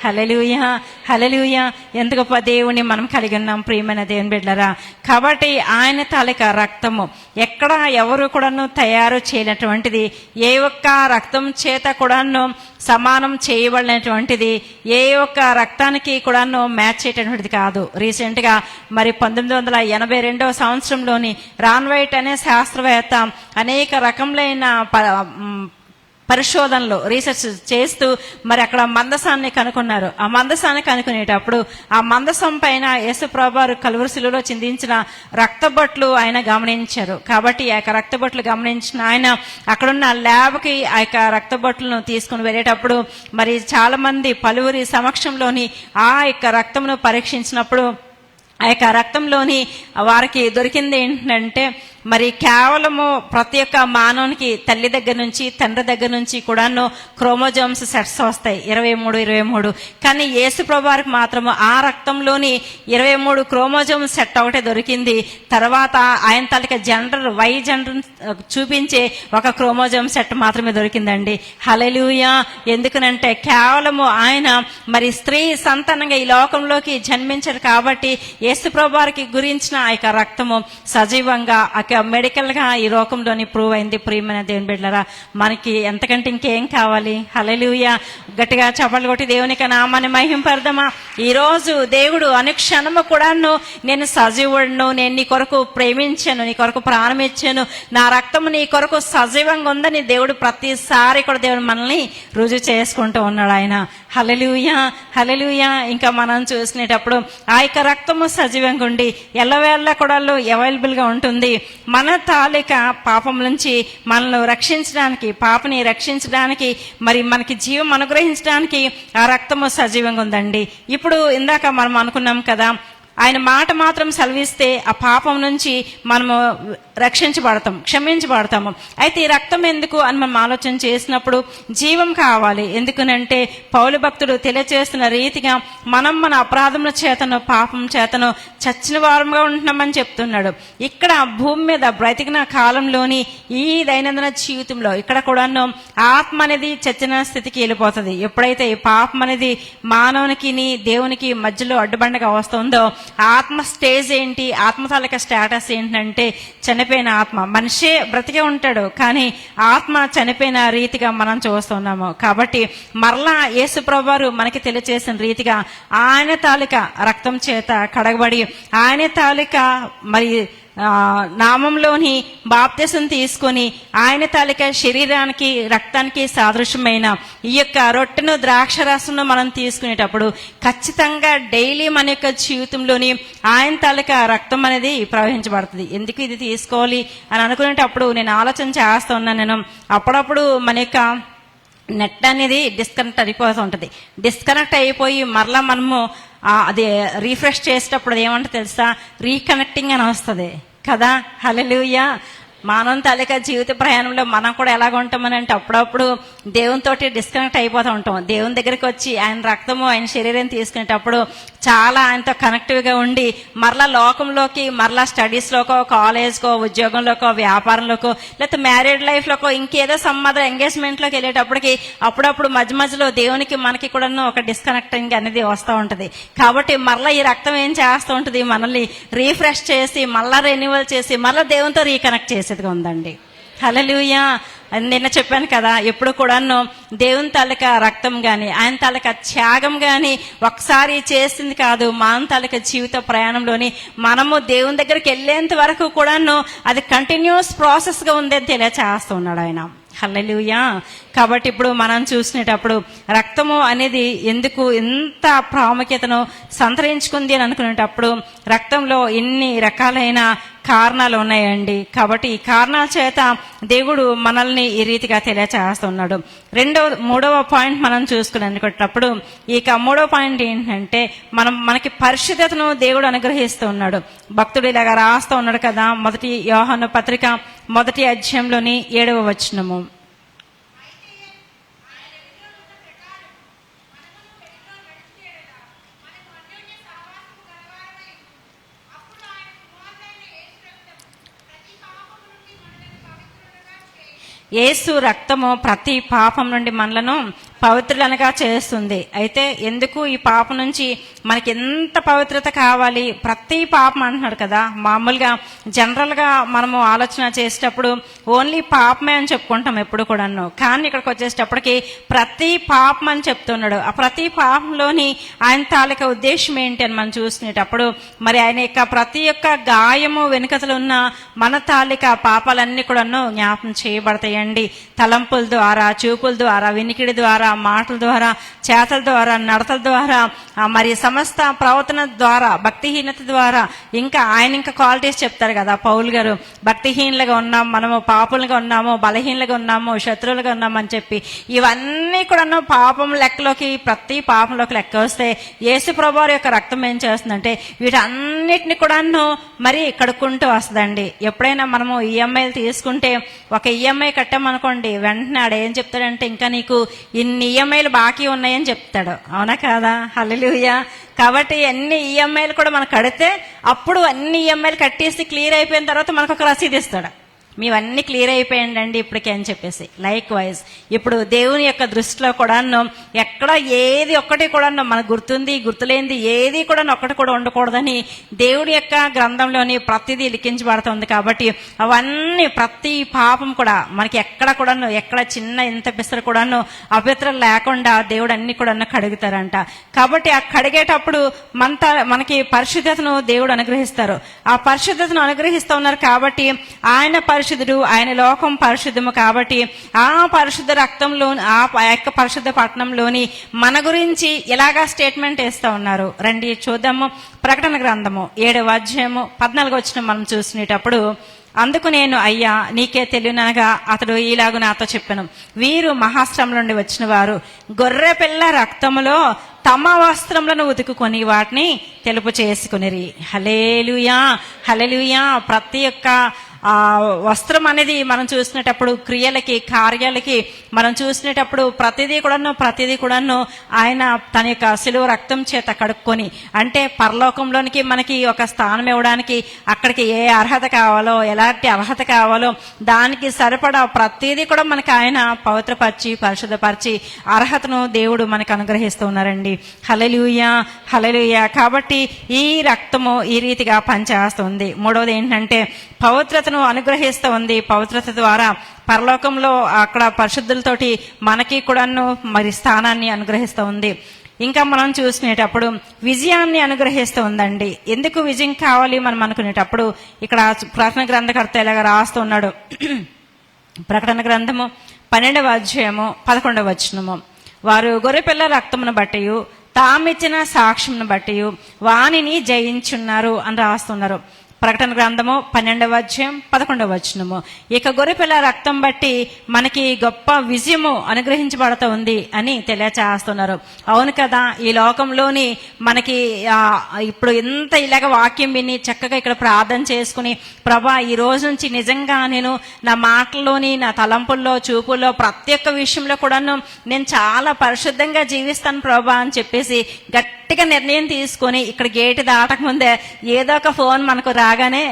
హల్లెలూయా, హల్లెలూయా. ఎంత గొప్ప దేవుని మనం కలిగి ఉన్నాం ప్రియమైన దేవుని బిడ్డలారా. కాబట్టి ఆయన తాలూకా రక్తము ఎక్కడ ఎవరు కూడాను తయారు చేయనటువంటిది, ఏ ఒక్క రక్తం చేత కూడాను సమానం చేయబడినటువంటిది, ఏ ఒక్క రక్తానికి కూడాను మ్యాచ్ చేయటటువంటిది కాదు. రీసెంట్గా మరి 1982 సంవత్సరంలోని రాన్వైట్ అనే శాస్త్రవేత్త అనేక రకములైన పరిశోధనలు, రీసెర్చ్ చేస్తూ మరి అక్కడ మందసాన్ని కనుక్కున్నారు. ఆ మందసాన్ని కనుక్కునేటప్పుడు ఆ మందసం పైన యేసుప్రభు వారు కలువరి శిలువలో చిందించిన రక్తబొట్లు ఆయన గమనించారు. కాబట్టి ఆ యొక్క రక్తబొట్లు గమనించిన ఆయన అక్కడున్న ల్యాబ్కి ఆ యొక్క రక్తబొట్లను తీసుకుని వెళ్ళేటప్పుడు మరి చాలా మంది పలువురి సమక్షంలోని ఆ యొక్క రక్తమును పరీక్షించినప్పుడు ఆ యొక్క రక్తంలోని వారికి దొరికింది ఏంటంటే మరి కేవలము ప్రతి ఒక్క మానవునికి తల్లి దగ్గర నుంచి, తండ్రి దగ్గర నుంచి కూడాను క్రోమోజోమ్స్ సెట్స్ వస్తాయి 23. కానీ యేసుప్రభు వారికి మాత్రము ఆ రక్తంలోని 23 క్రోమోజోమ్ సెట్ ఒకటే దొరికింది. తర్వాత ఆయన తాలూకా జెండర్, వై జెండర్ చూపించే ఒక క్రోమోజోమ్ సెట్ మాత్రమే దొరికిందండి. హల్లెలూయా. ఎందుకనంటే కేవలము ఆయన మరి స్త్రీ సంతానంగా ఈ లోకంలోకి జన్మించారు. కాబట్టి యేసుప్రభు వారికి గురించిన ఆ యొక్క రక్తము సజీవంగా మెడికల్ గా ఈ లోకంలోని ప్రూవ్ అయింది. ప్రియమైన దేవుని బిడ్డలారా, మనకి ఎంతకంటే ఇంకేం కావాలి? హల్లెలూయా. గట్టిగా చప్పట్లు కొట్టి దేవునికి నామాన్ని మహింపరదమా. ఈ రోజు దేవుడు అనుక్షణము కూడాను నేను సజీవుడును, నేను నీ కొరకు ప్రేమించాను, నీ కొరకు ప్రాణం ఇచ్చాను, నా రక్తము నీ కొరకు సజీవంగా ఉందని దేవుడు ప్రతిసారి కూడా దేవుడు మనల్ని రుజువు చేసుకుంటూ ఉన్నాడు ఆయన. హల్లెలూయా, హల్లెలూయా. ఇంకా మనం చూసుకునేటప్పుడు ఆ యొక్క రక్తము సజీవంగా ఉండి ఎల్లవేళ్ళ కూడా అవైలబుల్ గా ఉంటుంది. మన తాలూకా పాపం నుంచి మనల్ని రక్షించడానికి, పాపని రక్షించడానికి, మరి మనకి జీవం అనుగ్రహించడానికి ఆ రక్తము సజీవంగా ఉందండి. ఇప్పుడు ఇందాక మనం అనుకున్నాం కదా, ఆయన మాట మాత్రం సెలవిస్తే ఆ పాపం నుంచి మనము రక్షించబడతాం, క్షమించబడతాము. అయితే ఈ రక్తం ఎందుకు అని మనం ఆలోచన చేసినప్పుడు జీవం కావాలి. ఎందుకనంటే పౌలు భక్తుడు తెలియచేస్తున్న రీతిగా మనం మన అపరాధముల చేతను, పాపం చేతను చచ్చిన వారంగా ఉంటున్నామని చెప్తున్నాడు. ఇక్కడ భూమి మీద బ్రతికిన కాలంలోని ఈ దైనందిన జీవితంలో ఇక్కడ కూడాను ఆత్మ అనేది చచ్చిన స్థితికి వెళ్ళిపోతుంది. ఎప్పుడైతే ఈ పాపం అనేది మానవునికి దేవునికి మధ్యలో అడ్డుబండగా వస్తుందో ఆత్మ స్టేజ్ ఏంటి, ఆత్మ తాలూకా స్టేటస్ ఏంటంటే చనిపోయిన ఆత్మ. మనిషే బ్రతికే ఉంటాడు కానీ ఆత్మ చనిపోయిన రీతిగా మనం చూస్తున్నాము. కాబట్టి మరలా యేసుప్రభు వారు మనకి తెలియచేసిన రీతిగా ఆయన తాలూకా రక్తం చేత కడగబడి ఆయన తాలూకా మరి నామంలోని బాప్తిసం తీసుకొని ఆయన తాలూకా శరీరానికి, రక్తానికి సాదృశ్యమైన ఈ యొక్క రొట్టెను, ద్రాక్ష రసంను మనం తీసుకునేటప్పుడు ఖచ్చితంగా డైలీ మన యొక్క జీవితంలోని ఆయన తాలూకా రక్తం అనేది ప్రవహించబడుతుంది. ఎందుకు ఇది తీసుకోవాలి అని అనుకునేటప్పుడు నేను ఆలోచన చేస్తూ ఉన్నాను. నేను అప్పుడప్పుడు మన యొక్క నెట్ అనేది డిస్కనెక్ట్ అయిపోతూ ఉంటుంది. డిస్కనెక్ట్ అయిపోయి మరలా మనము అది రీఫ్రెష్ చేసేటప్పుడు అది ఏమంటే తెలుసా, రీకనెక్టింగ్ అని వస్తుంది కదా. హల్లెలూయా. మానవ తాలూకా జీవిత ప్రయాణంలో మనం కూడా ఎలాగ ఉంటామని అంటే అప్పుడప్పుడు దేవునితోటి డిస్కనెక్ట్ అయిపోతూ ఉంటాం. దేవుని దగ్గరికి వచ్చి ఆయన రక్తము ఆయన శరీరం తీసుకునేటప్పుడు చాలా ఆయనతో కనెక్టివ్గా ఉండి మరలా లోకంలోకి, మరలా స్టడీస్లోకో, కాలేజ్కో, ఉద్యోగంలోకో, వ్యాపారంలోకో, లేకపోతే మ్యారీడ్ లైఫ్లోకో, ఇంకేదో సమ్ అదర్ ఎంగేజ్మెంట్లోకి వెళ్ళేటప్పటికి అప్పుడప్పుడు మధ్య మధ్యలో దేవునికి మనకి కూడా ఒక డిస్కనెక్టింగ్ అనేది వస్తూ ఉంటుంది. కాబట్టి మరలా ఈ రక్తం ఏం చేస్తూ ఉంటుంది, మనల్ని రీఫ్రెష్ చేసి మళ్ళా రెన్యువల్ చేసి మళ్ళీ దేవునితో రీకనెక్ట్ చేసేదిగా ఉందండి. హల్లెలూయా. నిన్న చెప్పాను కదా, ఎప్పుడు కూడాను దేవుని తాలూకా రక్తం కానీ ఆయన తాలూకా త్యాగం కానీ ఒకసారి చేసింది కాదు. మన తాలూకా జీవిత ప్రయాణంలోని మనము దేవుని దగ్గరికి వెళ్ళేంత వరకు కూడాను అది కంటిన్యూస్ ప్రాసెస్గా ఉందని తెలియచేస్తున్నాడు ఆయన. హల్లెలూయా. కాబట్టి ఇప్పుడు మనం చూసినప్పుడు రక్తము అనేది ఎందుకు ఎంత ప్రాముఖ్యతను సంతరించుకుంది అని అనుకునేటప్పుడు రక్తంలో ఎన్ని రకాలైన కారణాలు ఉన్నాయండి. కాబట్టి ఈ కారణాల చేత దేవుడు మనల్ని ఈ రీతిగా తెలియచేస్తున్నాడు. మూడవ పాయింట్ మనం చూసుకుని అనుకునేటప్పుడు ఇక మూడవ పాయింట్ ఏంటంటే మనకి పరిశుద్ధతను దేవుడు అనుగ్రహిస్తూ ఉన్నాడు. భక్తుడు ఇలాగా రాస్తూ ఉన్నాడు కదా, మొదటి యోహాను పత్రిక 1వ అధ్యాయంలోని 7వ వచనము. యేసు రక్తము ప్రతి పాపం నుండి మనలను పవిత్రులనగా చేస్తుంది. అయితే ఎందుకు ఈ పాపం నుంచి మనకి ఎంత పవిత్రత కావాలి, ప్రతి పాపం అంటున్నాడు కదా. మామూలుగా జనరల్గా మనము ఆలోచన చేసేటప్పుడు ఓన్లీ పాపమే అని చెప్పుకుంటాం ఎప్పుడు కూడాను. కానీ ఇక్కడికి వచ్చేటప్పటికి ప్రతి పాపం అని చెప్తున్నాడు. ఆ ప్రతి పాపంలోని ఆయన తాలూకా ఉద్దేశం ఏంటి అని మనం చూసినప్పుడు మరి ఆయన యొక్క ప్రతి ఒక్క గాయము వెనుకతలు ఉన్న మన తాలూకా పాపాలన్నీ కూడాను జ్ఞాపకం చేయబడతాయండి. తలంపుల ద్వారా, చూపుల ద్వారా, వినికిడి ద్వారా, మాటల ద్వారా, చేతల ద్వారా, నడతల ద్వారా, మరి సమస్త ప్రవర్తన ద్వారా, భక్తిహీనత ద్వారా, ఇంకా ఆయన ఇంకా క్వాలిటీస్ చెప్తారు కదా పౌలు గారు, భక్తిహీనులుగా ఉన్నాం, మనము పాపులుగా ఉన్నాము, బలహీనులుగా ఉన్నాము, శత్రువులుగా ఉన్నాము అని చెప్పి ఇవన్నీ కూడా పాపం లెక్కలోకి, ప్రతి పాపంలోకి లెక్క వస్తే యేసు ప్రభువారి యొక్క రక్తం ఏం చేస్తుందంటే వీటన్నిటిని కూడాను మరి కడుక్కుంటూ వస్తుందండి. ఎప్పుడైనా మనము ఈఎంఐలు తీసుకుంటే ఒక ఈఎంఐ కట్టామనుకోండి, వెంటనే ఆడ ఏం చెప్తాడంటే ఇంకా నీకు ఇన్ని ఈఎంఐలు బాకీ ఉన్నాయని చెప్తాడు. అవునా కాదా? హల్లెలూయా. కాబట్టి అన్ని ఈఎంఐలు కూడా మనం కడితే అప్పుడు అన్ని ఈఎంఐలు కట్టేసి క్లియర్ అయిపోయిన తర్వాత మనకు ఒక రసీదు ఇస్తాడు, మీవన్నీ క్లియర్ అయిపోయిందండి ఇప్పటికే అని చెప్పేసి. లైక్ వైజ్ ఇప్పుడు దేవుని యొక్క దృష్టిలో కూడాను ఎక్కడ ఏది ఒక్కటి కూడా మనకు గుర్తుంది, గుర్తులేంది ఏది కూడా ఒక్కటి కూడా ఉండకూడదని దేవుడి యొక్క గ్రంథంలోని ప్రతిదీ లిఖించబడుతుంది. కాబట్టి అవన్నీ ప్రతి పాపం కూడా మనకి ఎక్కడ కూడాను, ఎక్కడ చిన్న ఇంత పిసరు కూడాను అపవిత్రం లేకుండా దేవుడు అన్ని కూడా కడుగుతారంట. కాబట్టి ఆ కడిగేటప్పుడు మనకి పరిశుద్ధతను దేవుడు అనుగ్రహిస్తారు. ఆ పరిశుద్ధతను అనుగ్రహిస్తూ ఉన్నారు కాబట్టి ఆయన పరిశుద్ధుడు, ఆయన లోకం పరిశుద్ధము. కాబట్టి ఆ పరిశుద్ధ రక్తంలో, ఆ యొక్క పరిశుద్ధ పట్టణంలోని మన గురించి ఎలాగా స్టేట్మెంట్ వేస్తూ ఉన్నారు. రండి చూద్దాము. ప్రకటన గ్రంథము 7వ అధ్యాయము 14వ వచనం మనం చూసినప్పుడు, అందుకు నేను అయ్యా నీకే తెలియనగా అతడు ఈలాగు నాతో చెప్పాను, వీరు మహాశ్రమ నుండి వచ్చిన వారు గొర్రె పిల్ల రక్తములో తమ వస్త్రములను ఉతుకుకొని వాటిని తెలుపు చేసుకునిరి. హల్లెలూయా, హల్లెలూయా. ప్రతి ఒక్క వస్త్రం అనేది మనం చూసినప్పుడు క్రియలకి, కార్యాలకి మనం చూసినప్పుడు ప్రతిదీ కూడాను ఆయన తన యొక్క శిలువ రక్తం చేత కడుక్కొని, అంటే పరలోకంలోనికి మనకి ఒక స్థానం ఇవ్వడానికి అక్కడికి ఏ అర్హత కావాలో, ఎలాంటి అర్హత కావాలో దానికి సరిపడా ప్రతిదీ కూడా మనకి ఆయన పవిత్రపరిచి, పరిశుద్ధపరిచి అర్హతను దేవుడు మనకు అనుగ్రహిస్తూ ఉన్నారండి. హల్లెలూయా, హల్లెలూయా. కాబట్టి ఈ రక్తము ఈ రీతిగా పనిచేస్తుంది. మూడవది ఏంటంటే పవిత్రతను అనుగ్రహిస్తూ ఉంది. పవిత్రత ద్వారా పరలోకంలో అక్కడ పరిశుద్ధులతోటి మనకి కూడాను మరి స్థానాన్ని అనుగ్రహిస్తూ ఉంది. ఇంకా మనం చూసుకునేటప్పుడు విజయాన్ని అనుగ్రహిస్తూ ఉందండి. ఎందుకు విజయం కావాలి మనం అనుకునేటప్పుడు ఇక్కడ ప్రకటన గ్రంథకర్త ఇలాగా రాస్తూ ఉన్నాడు. ప్రకటన గ్రంథము 12వ అధ్యాయము 11వ వచనము, వారు గొర్రెపిల్ల రక్తమును బట్టి తామిచ్చిన సాక్ష్యమును బట్టి వానిని జయించున్నారు అని రాస్తున్నారు. ప్రకటన గ్రంథము 12వ అధ్యాయం 11వ వచనము. ఇక గొర్రెపిల్ల రక్తం బట్టి మనకి గొప్ప విజయము అనుగ్రహించబడుతూ ఉంది అని తెలియచేస్తున్నారు. అవును కదా, ఈ లోకంలోని మనకి ఇప్పుడు ఎంత ఇలాగ వాక్యం విని చక్కగా ఇక్కడ ప్రార్థన చేసుకుని, ప్రభా ఈ రోజు నుంచి నిజంగా నేను నా మాటల్లోని, నా తలంపుల్లో, చూపుల్లో, ప్రతి ఒక్క విషయంలో కూడాను నేను చాలా పరిశుద్ధంగా జీవిస్తాను ప్రభా అని చెప్పేసి గట్టిగా నిర్ణయం తీసుకొని ఇక్కడ గేటు దాటక ముందే ఏదో ఒక ఫోన్ మనకు రాగానే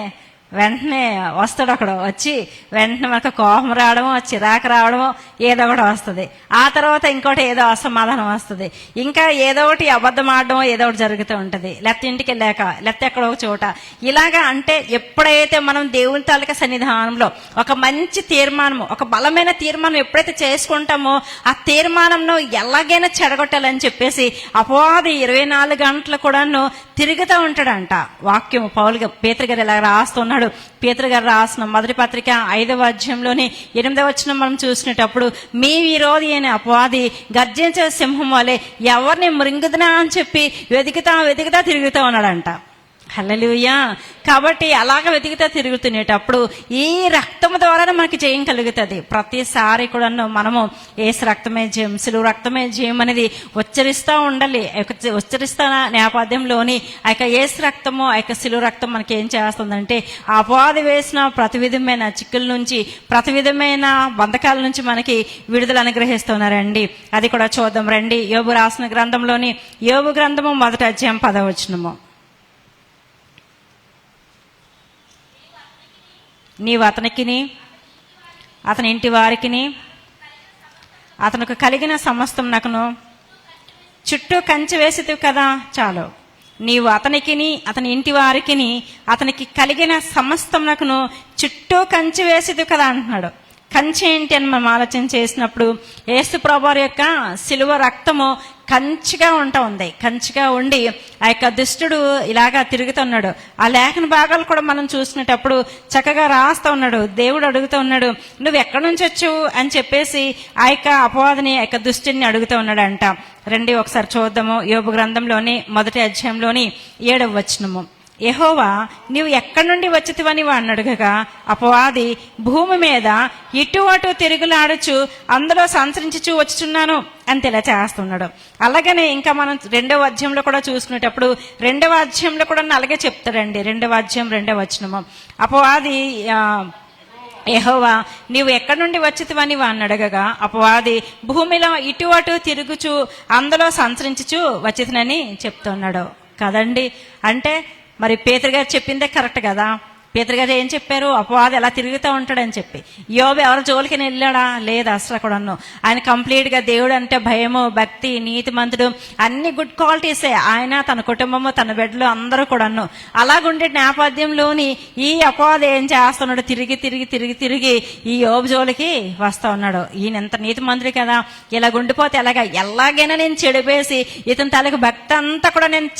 వెంటనే వస్తాడు. అక్కడ వచ్చి వెంటనే మనకు కోపం రావడమో, చిరాకు రావడమో ఏదో ఒకటి వస్తుంది. ఆ తర్వాత ఇంకోటి ఏదో అసమాధానం వస్తుంది. ఇంకా ఏదో ఒకటి అబద్ధం ఆడడం ఏదో ఒకటి జరుగుతూ ఉంటుంది. లేకపోతే ఇంటికి వెళ్ళాక, లేకపోతే ఎక్కడో ఒక చోట ఇలాగా. అంటే ఎప్పుడైతే మనం దేవుని తాలూకా సన్నిధానంలో ఒక మంచి తీర్మానము, ఒక బలమైన తీర్మానం ఎప్పుడైతే చేసుకుంటామో ఆ తీర్మానంను ఎలాగైనా చెడగొట్టాలని చెప్పేసి అపవాది 24 గంటలు కూడాను తిరుగుతూ ఉంటాడంట. వాక్యం పేతురు గారు ఇలా రాస్తున్నాడు. పేతురు గారు రాసిన మొదటి పత్రిక 5వ అధ్యాయంలోని 8వ వచనం మనం చూసినప్పుడు, మీ విరోధి అయిన అపవాది గర్జించే సింహం వలె ఎవరిని మృంగుదునా అని చెప్పి వెతుకుతా తిరుగుతూ ఉన్నాడంట. హల్లెలూయా. కాబట్టి అలాగ వెతికితే తిరుగుతునేటప్పుడు ఈ రక్తము ద్వారా మనకి జయం కలుగుతుంది. ప్రతిసారి కూడా మనము ఏసు రక్తమే జయం, సిలువ రక్తమే జయం అనేది ఉచ్చరిస్తూ ఉండాలి. ఉచ్చరిస్తున్న నేపథ్యంలోని ఆ యొక్క ఏసు రక్తము, ఆ యొక్క సిలువ రక్తం మనకి ఏం చేస్తుందంటే అపవాది వేసిన ప్రతి విధమైన చిక్కుల నుంచి, ప్రతి విధమైన బంధకాల నుంచి మనకి విడుదల అనుగ్రహిస్తున్నారండి. అది కూడా చూద్దాం రండి. యోబు రాసిన గ్రంథంలోని యోబు గ్రంథము 1వ అధ్యాయం 10వ వచనము. నీవు అతనికిని, అతని ఇంటి వారికిని, అతనికి కలిగిన సమస్తం నకును చుట్టూ కంచె వేసితివి కదా. చాలు. నీవు అతనికిని, అతని ఇంటి వారికిని, అతనికి కలిగిన సమస్తం నకును చుట్టూ కంచె వేసితివి కదా అంటున్నాడు. కంచె ఏంటి అని మనం ఆలోచన చేసినప్పుడు యేసు ప్రభువారి యొక్క సిలువ రక్తము కంచిగా ఉంది. కంచిగా ఉండి ఆ యొక్క దుష్టుడు ఇలాగా తిరుగుతున్నాడు. ఆ లేఖన భాగాలు కూడా మనం చూసినప్పుడు చక్కగా రాస్తూ ఉన్నాడు. దేవుడు అడుగుతూ ఉన్నాడు, నువ్వు ఎక్కడి నుంచి వచ్చావు అని చెప్పేసి ఆ యొక్క అపవాదిని, ఆ యొక్క దుష్టుని అడుగుతూ ఉన్నాడు అంట. రండి ఒకసారి చూద్దాము. యోబు గ్రంథంలోని 1వ అధ్యాయంలోని 7వ వచనము. యెహోవా నీవు ఎక్కడి నుండి వచ్చితివని వాడిని అడగగా అపవాది భూమి మీద ఇటు అటు తిరుగులాడుచు అందులో సంచరించుచు వచ్చుచున్నాను అని తెలియచేస్తున్నాడు. అలాగనే ఇంకా మనం 2వ అధ్యాయంలో కూడా చూసుకునేటప్పుడు 2వ అధ్యాయంలో కూడా అలాగే చెప్తాడండి. 2వ అధ్యాయం 2వ వచనము. అపవాది యెహోవా నీవు ఎక్కడి నుండి వచ్చితివని వాడిని అడగగా అపవాది భూమిలో ఇటు అటు తిరుగుచు అందులో సంచరించుచు వచ్చితినని చెప్తున్నాడు కదండి. అంటే మరి పేతురు గారు చెప్పిందే కరెక్ట్ కదా. పేతురు గారు ఏం చెప్పారు? అపవాది ఎలా తిరుగుతూ ఉంటాడని చెప్పి. యోబు ఎవరి జోలికి వెళ్ళాడా? లేదు అసలు కూడాను. ఆయన కంప్లీట్గా దేవుడు అంటే భయము, భక్తి, నీతిమంతుడు అన్ని గుడ్ క్వాలిటీసే. ఆయన, తన కుటుంబము, తన బిడ్డలు అందరూ కూడాను అలాగుండే నేపథ్యంలోని ఈ అపవాది ఏం చేస్తున్నాడు? తిరిగి ఈ యోబు జోలికి వస్తూ ఉన్నాడు. ఈయన ఎంత నీతిమంతుడు కదా, ఇలా గుండిపోతే ఎలాగైనా నేను చెడిపేసి ఇతని తాలూకా భక్తి అంతా కూడా నేను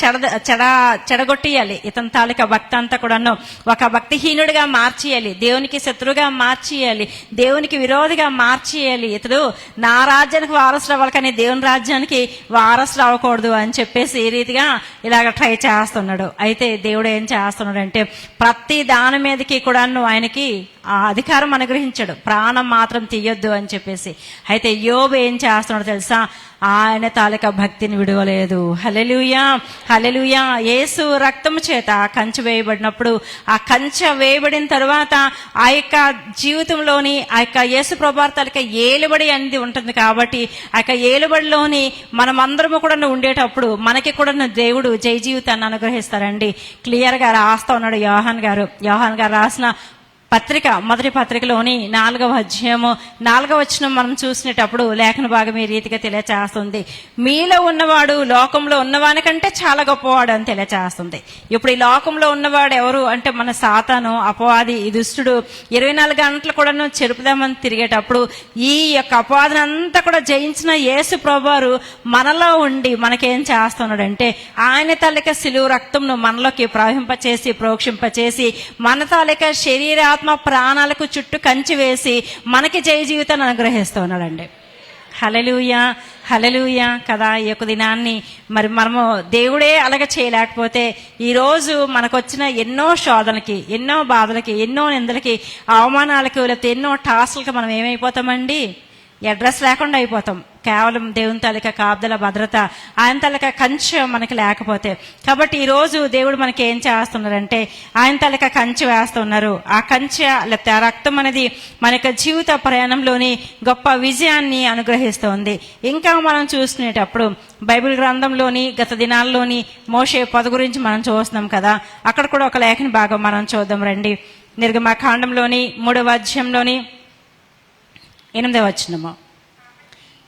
చెడగొట్టియాలి. ఇతని తాలూకా భక్తి అంతా కూడాను ఒక భక్తిహీనుడిగా మార్చేయాలి, దేవునికి శత్రువుగా మార్చేయాలి, దేవునికి విరోధిగా మార్చేయాలి. ఇతడు నా రాజ్యానికి వారసులు అవ్వాలి కానీ దేవుని రాజ్యానికి వారసులు అవ్వకూడదు అని చెప్పేసి ఈ రీతిగా ఇలాగ ట్రై చేస్తున్నాడు. అయితే దేవుడు ఏం చేస్తున్నాడు అంటే ప్రతి దాని మీదకి కూడా ఆయనకి ఆ అధికారం అనుగ్రహించాడు, ప్రాణం మాత్రం తీయొద్దు అని చెప్పేసి. అయితే యోబు ఏం చేస్తున్నాడు తెలుసా? ఆయన తాలూకా భక్తిని విడవలేదు. హల్లెలూయా, హల్లెలూయా. యేసు రక్తము చేత కంచె వేయబడినప్పుడు ఆ కంచె వేయబడిన తర్వాత ఆ యొక్క జీవితంలోని ఆ యొక్క యేసు ప్రభువారి తాలూకా ఏలుబడి అనేది ఉంటుంది. కాబట్టి ఆ యొక్క ఏలుబడిలోని మనమందరము కూడా ఉండేటప్పుడు మనకి కూడా దేవుడు జయ జీవితాన్ని అనుగ్రహిస్తారండి. క్లియర్గా రాస్తా ఉన్నాడు యోహాన్ గారు రాసిన పత్రిక, మొదటి పత్రికలోని 4వ అధ్యాయము 4వ వచనం మనం చూసినప్పుడు లేఖన భాగం ఈ రీతిగా తెలియచేస్తుంది. మీలో ఉన్నవాడు లోకంలో ఉన్నవాని కంటే చాలా గొప్పవాడు అని తెలియచేస్తుంది. ఇప్పుడు ఈ లోకంలో ఉన్నవాడు ఎవరు అంటే మన సాతాను, అపవాది, ఈ దుష్టుడు 24 గంటలు కూడా చెరుపుదామని తిరిగేటప్పుడు ఈ యొక్క అపవాదిని అంతా కూడా జయించిన యేసు ప్రభువారు మనలో ఉండి మనకేం చేస్తున్నాడంటే ఆయన తాలూకా సిలువ రక్తంను మనలోకి ప్రవహింపచేసి, ప్రోక్షింపచేసి మన తాలూకా శరీరాత్మ ప్రాణాలకు చుట్టూ కంచి వేసి మనకి జయ జీవితాన్ని అనుగ్రహిస్తూ ఉన్నాడండి. హల్లెలూయా, హల్లెలూయా కదా. ఈ యొక్క దినాన్ని మరి మనము దేవుడే అలాగ చేయలేకపోతే ఈరోజు మనకు వచ్చిన ఎన్నో శోధనలకి, ఎన్నో బాధలకి, ఎన్నో నిందలకి, అవమానాలకు, లేకపోతే ఎన్నో టాస్క్లకి మనం ఏమైపోతామండి? అడ్రస్ లేకుండా అయిపోతాం. కేవలం దేవుని తాలూకా కాపుదల, భద్రత, ఆయన తాలూకా కంచె మనకి లేకపోతే. కాబట్టి ఈరోజు దేవుడు మనకి ఏం చేస్తున్నారంటే ఆయన తాలూకా కంచె వేస్తున్నారు. ఆ కంచె లేకపోతే ఆ రక్తం అనేది మన యొక్క జీవిత ప్రయాణంలోని గొప్ప విజయాన్ని అనుగ్రహిస్తోంది. ఇంకా మనం చూసుకునేటప్పుడు బైబిల్ గ్రంథంలోని గత దినాల్లోని మోషే పొద గురించి మనం చూస్తున్నాం కదా. అక్కడ కూడా ఒక లేఖని భాగం మనం చూద్దాం రండి. నిర్గమకాండంలోని 3వ అధ్యాయంలోని 8వ వచనము.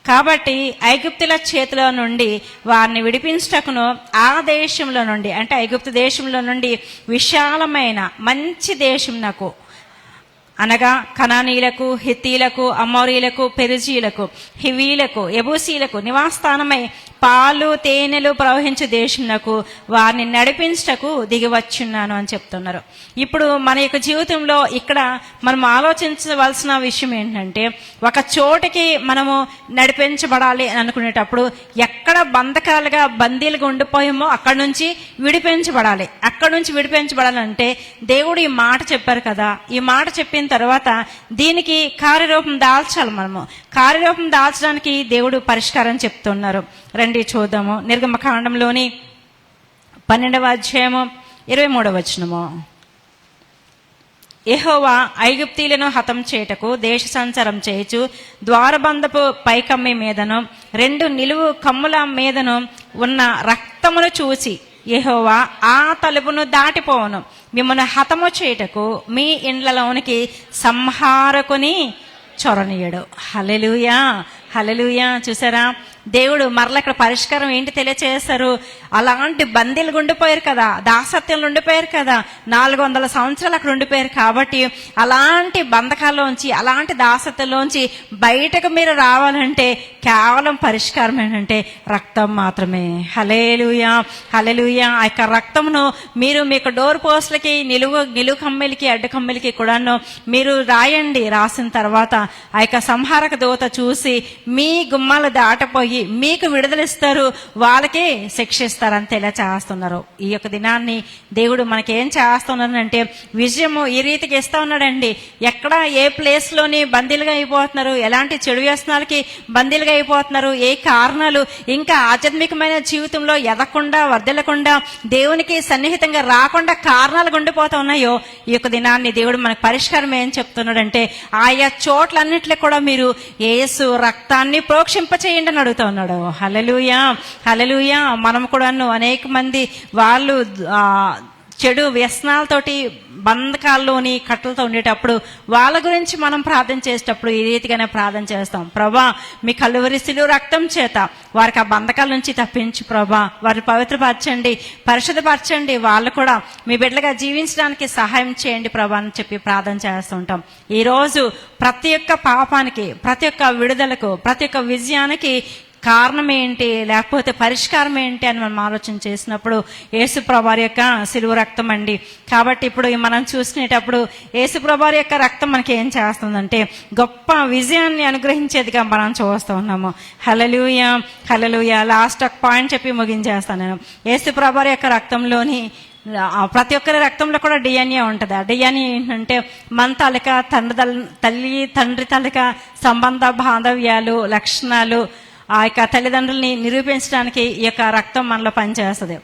కాబట్టి ఐగుప్తుల చేతిలో నుండి వారిని విడిపించటకును ఆ దేశంలో నుండి, అంటే ఐగుప్తు దేశంలో నుండి విశాలమైన మంచి దేశంనకు, అనగా కనానీయులకు, హిత్తీలకు, అమోరీలకు, పెరిజీలకు, హివీలకు, యెబూసీలకు నివాసస్థానమై పాలు తేనెలు ప్రవహించే దేశంనకు వారిని నడిపించటకు దిగివచ్చున్నాను అని చెప్తున్నారు. ఇప్పుడు మన యొక్క జీవితంలో ఇక్కడ మనం ఆలోచించవలసిన విషయం ఏంటంటే, ఒక చోటికి మనము నడిపించబడాలి అని అనుకునేటప్పుడు ఎక్కడ బంధకాలుగా బందీలుగా ఉండిపోయామో అక్కడి నుంచి విడిపించబడాలి. అక్కడి నుంచి విడిపించబడాలంటే దేవుడు ఈ మాట చెప్పారు కదా. ఈ మాట చెప్పిన తర్వాత దీనికి కార్యరూపం దాల్చాలి. మనము కార్యరూపం దాల్చడానికి దేవుడు పరిష్కారం చెప్తున్నారు. రండి చూద్దాము. నిర్గమకాండంలోని 12వ అధ్యాయము 23వ వచనము. యెహోవా ఐగుప్తీయులను హతం చేయుటకు దేశ సంచారం చేయుచు ద్వారబంధపు పైకమ్మి మీదను 2 నిలువు కమ్ముల మీదను ఉన్న రక్తమును చూసి యెహోవా ఆ తలుపును దాటిపోవను, మిమ్మల్ని హతము చేయుటకు మీ ఇండ్లలోనికి సంహారకుని చొరనీయుడు. హల్లెలూయా, హల్లెలూయా. చూసారా, దేవుడు మరలా ఇక్కడ పరిష్కారం ఏంటి తెలియచేస్తారు. అలాంటి బందీలు ఉండిపోయారు కదా, దాసత్యంలో ఉండిపోయారు కదా, 400 సంవత్సరాలు అక్కడ ఉండిపోయారు. కాబట్టి అలాంటి బంధకాల్లోంచి, అలాంటి దాసత్యంలోంచి బయటకు మీరు రావాలంటే కేవలం పరిష్కారం ఏంటంటే రక్తం మాత్రమే. హల్లెలూయా, హల్లెలూయా. ఆ యొక్క రక్తమును మీరు మీ యొక్క డోర్ పోస్టులకి, నిలువు కమ్మిలకి, అడ్డు కమ్మిలకి కూడాను మీరు రాయండి. రాసిన తర్వాత ఆ యొక్క సంహారక దూత చూసి మీ గుమ్మాలు దాటపోయి మీకు విడుదలిస్తారు, వాళ్ళకి శిక్షిస్తారని తెలియచేస్తున్నారు. ఈ యొక్క దినాన్ని దేవుడు మనకి ఏం చేస్తున్నారంటే విజయము ఈ రీతికి ఇస్తా ఉన్నాడండి. ఎక్కడ ఏ ప్లేస్ లోని బందీలుగా అయిపోతున్నారు, ఎలాంటి చెడు వ్యసనాలకి బందీలుగా అయిపోతున్నారు, ఏ కారణాలు ఇంకా ఆధ్యాత్మికమైన జీవితంలో ఎదగకుండా, వర్ధిల్లకుండా, దేవునికి సన్నిహితంగా రాకుండా కారణాలు ఉండిపోతా ఉన్నాయో ఈ యొక్క దినాన్ని దేవుడు మనకు పరిష్కారం ఏం చెప్తున్నాడంటే ఆయా చోట్లన్నింటిలో కూడా మీరు యేసు రక్తాన్ని ప్రోక్షింప చేయండి అని అడుగుతా ఉన్నాడు. హల్లెలూయా, హల్లెలూయా. మనం కూడా అనేక మంది వాళ్ళు చెడు వ్యసనాలతోటి బంధకాల్లోని కట్టలతో ఉండేటప్పుడు వాళ్ళ గురించి మనం ప్రార్థన చేసేటప్పుడు ఈ రీతిగానే ప్రార్థన చేస్తాం. ప్రభా, మీ కలువరి శిలువ రక్తం చేత వారికి ఆ బంధకాల నుంచి తప్పించి ప్రభా వారిని పవిత్రపరచండి, పరిశుద్ధపరచండి, వాళ్ళు కూడా మీ బిడ్డలుగా జీవించడానికి సహాయం చేయండి ప్రభా అని చెప్పి ప్రార్థన చేస్తుంటాం. ఈరోజు ప్రతి ఒక్క పాపానికి, ప్రతి ఒక్క విడుదలకు, ప్రతి ఒక్క విజయానికి కారణం ఏంటి, లేకపోతే పరిష్కారం ఏంటి అని మనం ఆలోచన చేసినప్పుడు యేసు ప్రభువారి యొక్క శిలువ రక్తం అండి. కాబట్టి ఇప్పుడు మనం చూసుకునేటప్పుడు యేసు ప్రభువారి యొక్క రక్తం మనకి ఏం చేస్తుందంటే గొప్ప విజయాన్ని అనుగ్రహించేదిగా మనం చూస్తూ ఉన్నాము. హల్లెలూయా, హల్లెలూయా. లాస్ట్ ఒక పాయింట్ చెప్పి ముగించేస్తాను నేను. యేసు ప్రభువారి యొక్క రక్తంలోని ప్రతి ఒక్కరి రక్తంలో కూడా డిఎన్ఏ ఉంటుంది. ఆ డిఎన్ఏ ఏంటంటే మన తాలూకా తల్లి తండ్రి తాలూకా సంబంధ బాంధవ్యాలు, లక్షణాలు, ఆ యొక్క తల్లిదండ్రుల్ని నిరూపించడానికి ఈ యొక్క రక్తం మనలో పనిచేస్తుంది.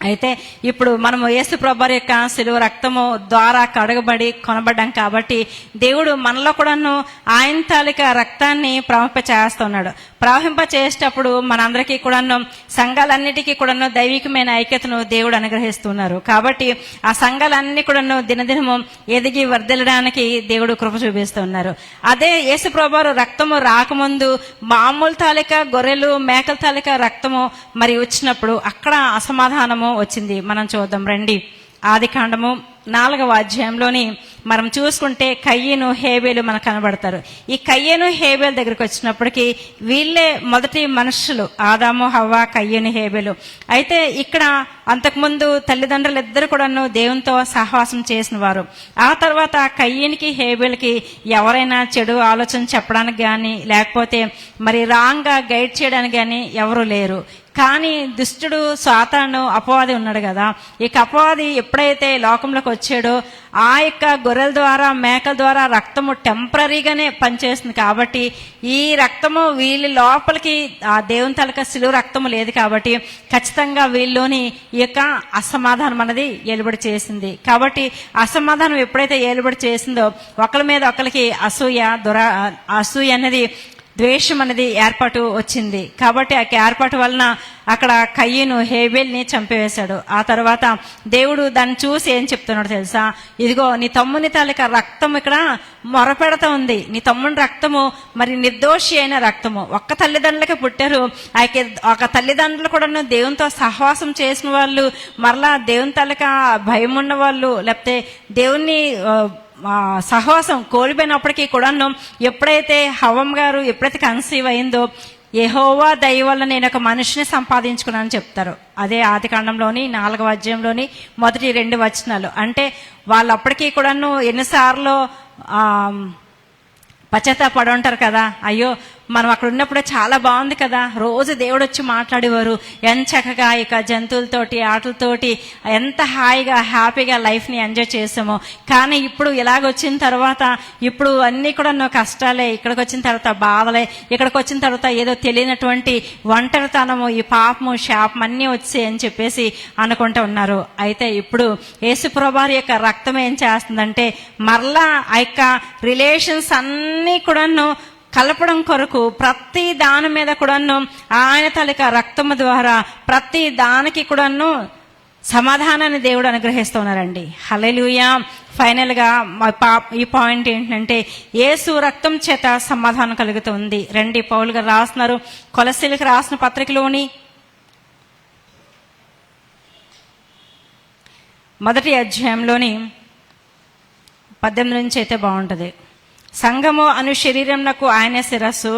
అయితే ఇప్పుడు మనము యేసు ప్రభువారి యొక్క శిలువ రక్తము ద్వారా కడగబడి కొనబడ్డాం కాబట్టి దేవుడు మనలో కూడాను ఆయన తాలూకా రక్తాన్ని ప్రవహింప చేస్తున్నాడు. ప్రవహింప చేసేటప్పుడు మనందరికీ కూడాను, సంఘాలన్నిటికీ కూడాను దైవికమైన ఐక్యతను దేవుడు అనుగ్రహిస్తున్నారు. కాబట్టి ఆ సంఘాలన్నీ కూడాను దినదినము ఎదిగి వర్ధిల్లడానికి దేవుడు కృప చూపిస్తున్నారు. అదే యేసు ప్రభువారు రక్తము రాకముందు మామూలు తాలూకా గొర్రెలు, మేకల తాలూకా రక్తము మరి వచ్చినప్పుడు అక్కడ అసమాధానము వచ్చింది. మనం చూద్దాం రండి. ఆదికాండము 4వ అధ్యాయంలోని మనం చూసుకుంటే కయ్యను హేబేలు మనకు కనబడతారు. ఈ కయ్యను హేబేలు దగ్గరికి వచ్చినప్పటికీ వీళ్ళే మొదటి మనుషులు, ఆదాము హవ్వ కయ్యను హేబేలు. అయితే ఇక్కడ అంతకుముందు తల్లిదండ్రులు ఇద్దరు కూడాను దేవునితో సహవాసం చేసిన వారు. ఆ తర్వాత కయ్యనికి హేబేల్కి ఎవరైనా చెడు ఆలోచన చెప్పడానికి కానీ లేకపోతే మరి రాంగ్గా గైడ్ చేయడానికి కానీ ఎవరు లేరు. కానీ దుష్టుడు సాతాను అపవాది ఉన్నాడు కదా, ఇక అపవాది ఎప్పుడైతే లోకంలోకి వచ్చాడో ఆ యొక్క గొర్రెల ద్వారా మేకల ద్వారా రక్తము టెంపరీగానే పనిచేస్తుంది. కాబట్టి ఈ రక్తము వీళ్ళ లోపలికి ఆ దేవుని తలక సిలువ రక్తము లేదు కాబట్టి ఖచ్చితంగా వీళ్ళలోని ఈ యొక్క అసమాధానం అనేది ఏలుబడి చేసింది. కాబట్టి అసమాధానం ఎప్పుడైతే ఏలుబడి చేసిందో ఒకరి మీద ఒకరికి అసూయ అనేది ద్వేషం అనేది ఏర్పాటు వచ్చింది. కాబట్టి ఆ ఏర్పాటు వలన అక్కడ కయ్యను హేబేల్ని చంపివేశాడు. ఆ తర్వాత దేవుడు దాన్ని చూసి ఏం చెప్తున్నాడు తెలుసా, ఇదిగో నీ తమ్ముని తాలూకా రక్తం ఇక్కడ మొరపెడతా ఉంది. నీ తమ్ముని రక్తము మరి నిర్దోషి అయిన రక్తము. ఒక్క తల్లిదండ్రులకి పుట్టారు. ఒక తల్లిదండ్రులు కూడా దేవునితో సహవాసం చేసిన వాళ్ళు, మరలా దేవుని తాలూకా భయం ఉన్న వాళ్ళు, లేకపోతే దేవుణ్ణి సహవాసం కోల్పోయినప్పటికీ కూడాను ఎప్పుడైతే హవ్వ గారు ఎప్పుడైతే కన్సీవ్ అయిందో యెహోవా దయ వల్ల నేను ఒక మనిషిని సంపాదించుకున్నానని చెప్తారు. అదే ఆదికాండంలోని 4వ అధ్యాయంలోని మొదటి 2 వచనాలు. అంటే వాళ్ళు అప్పటికీ కూడాను ఎన్నిసార్లు పశ్చాత్తాపడి ఉంటారు కదా, అయ్యో మనం అక్కడ ఉన్నప్పుడే చాలా బాగుంది కదా, రోజు దేవుడు వచ్చి మాట్లాడేవారు, ఎంత చక్కగా ఇక జంతువులతోటి ఆటలతోటి ఎంత హాయిగా హ్యాపీగా లైఫ్ని ఎంజాయ్ చేసామో. కానీ ఇప్పుడు ఇలాగొచ్చిన తర్వాత ఇప్పుడు అన్నీ కూడా కష్టాలే, ఇక్కడికి వచ్చిన తర్వాత బాధలే, ఇక్కడికి వచ్చిన తర్వాత ఏదో తెలియనటువంటి ఒంటరితనము, ఈ పాపము శాపం అన్నీ వచ్చాయి అని చెప్పేసి అనుకుంటూ ఉన్నారు. అయితే ఇప్పుడు యేసుప్రభువారి యొక్క రక్తం ఏం చేస్తుందంటే మరలా ఆ యొక్క రిలేషన్స్ అన్నీ కూడాను కలపడం కొరకు ప్రతి దాని మీద కూడాను ఆయన తాలూకా రక్తము ద్వారా ప్రతి దానికి కూడాను సమాధానాన్ని దేవుడు అనుగ్రహిస్తున్నారండి. హల్లెలూయా. ఫైనల్గా ఈ పాయింట్ ఏంటంటే యేసు రక్తం చేత సమాధానం కలుగుతుంది. రండి, పౌలు గారు రాస్తున్నారు కొలస్సీలకు రాసిన పత్రికలోని 1వ అధ్యాయంలోని 18 నుంచి అయితే బాగుంటుంది. సంఘము అను శరీరమునకు ఆయన శిరస్సు,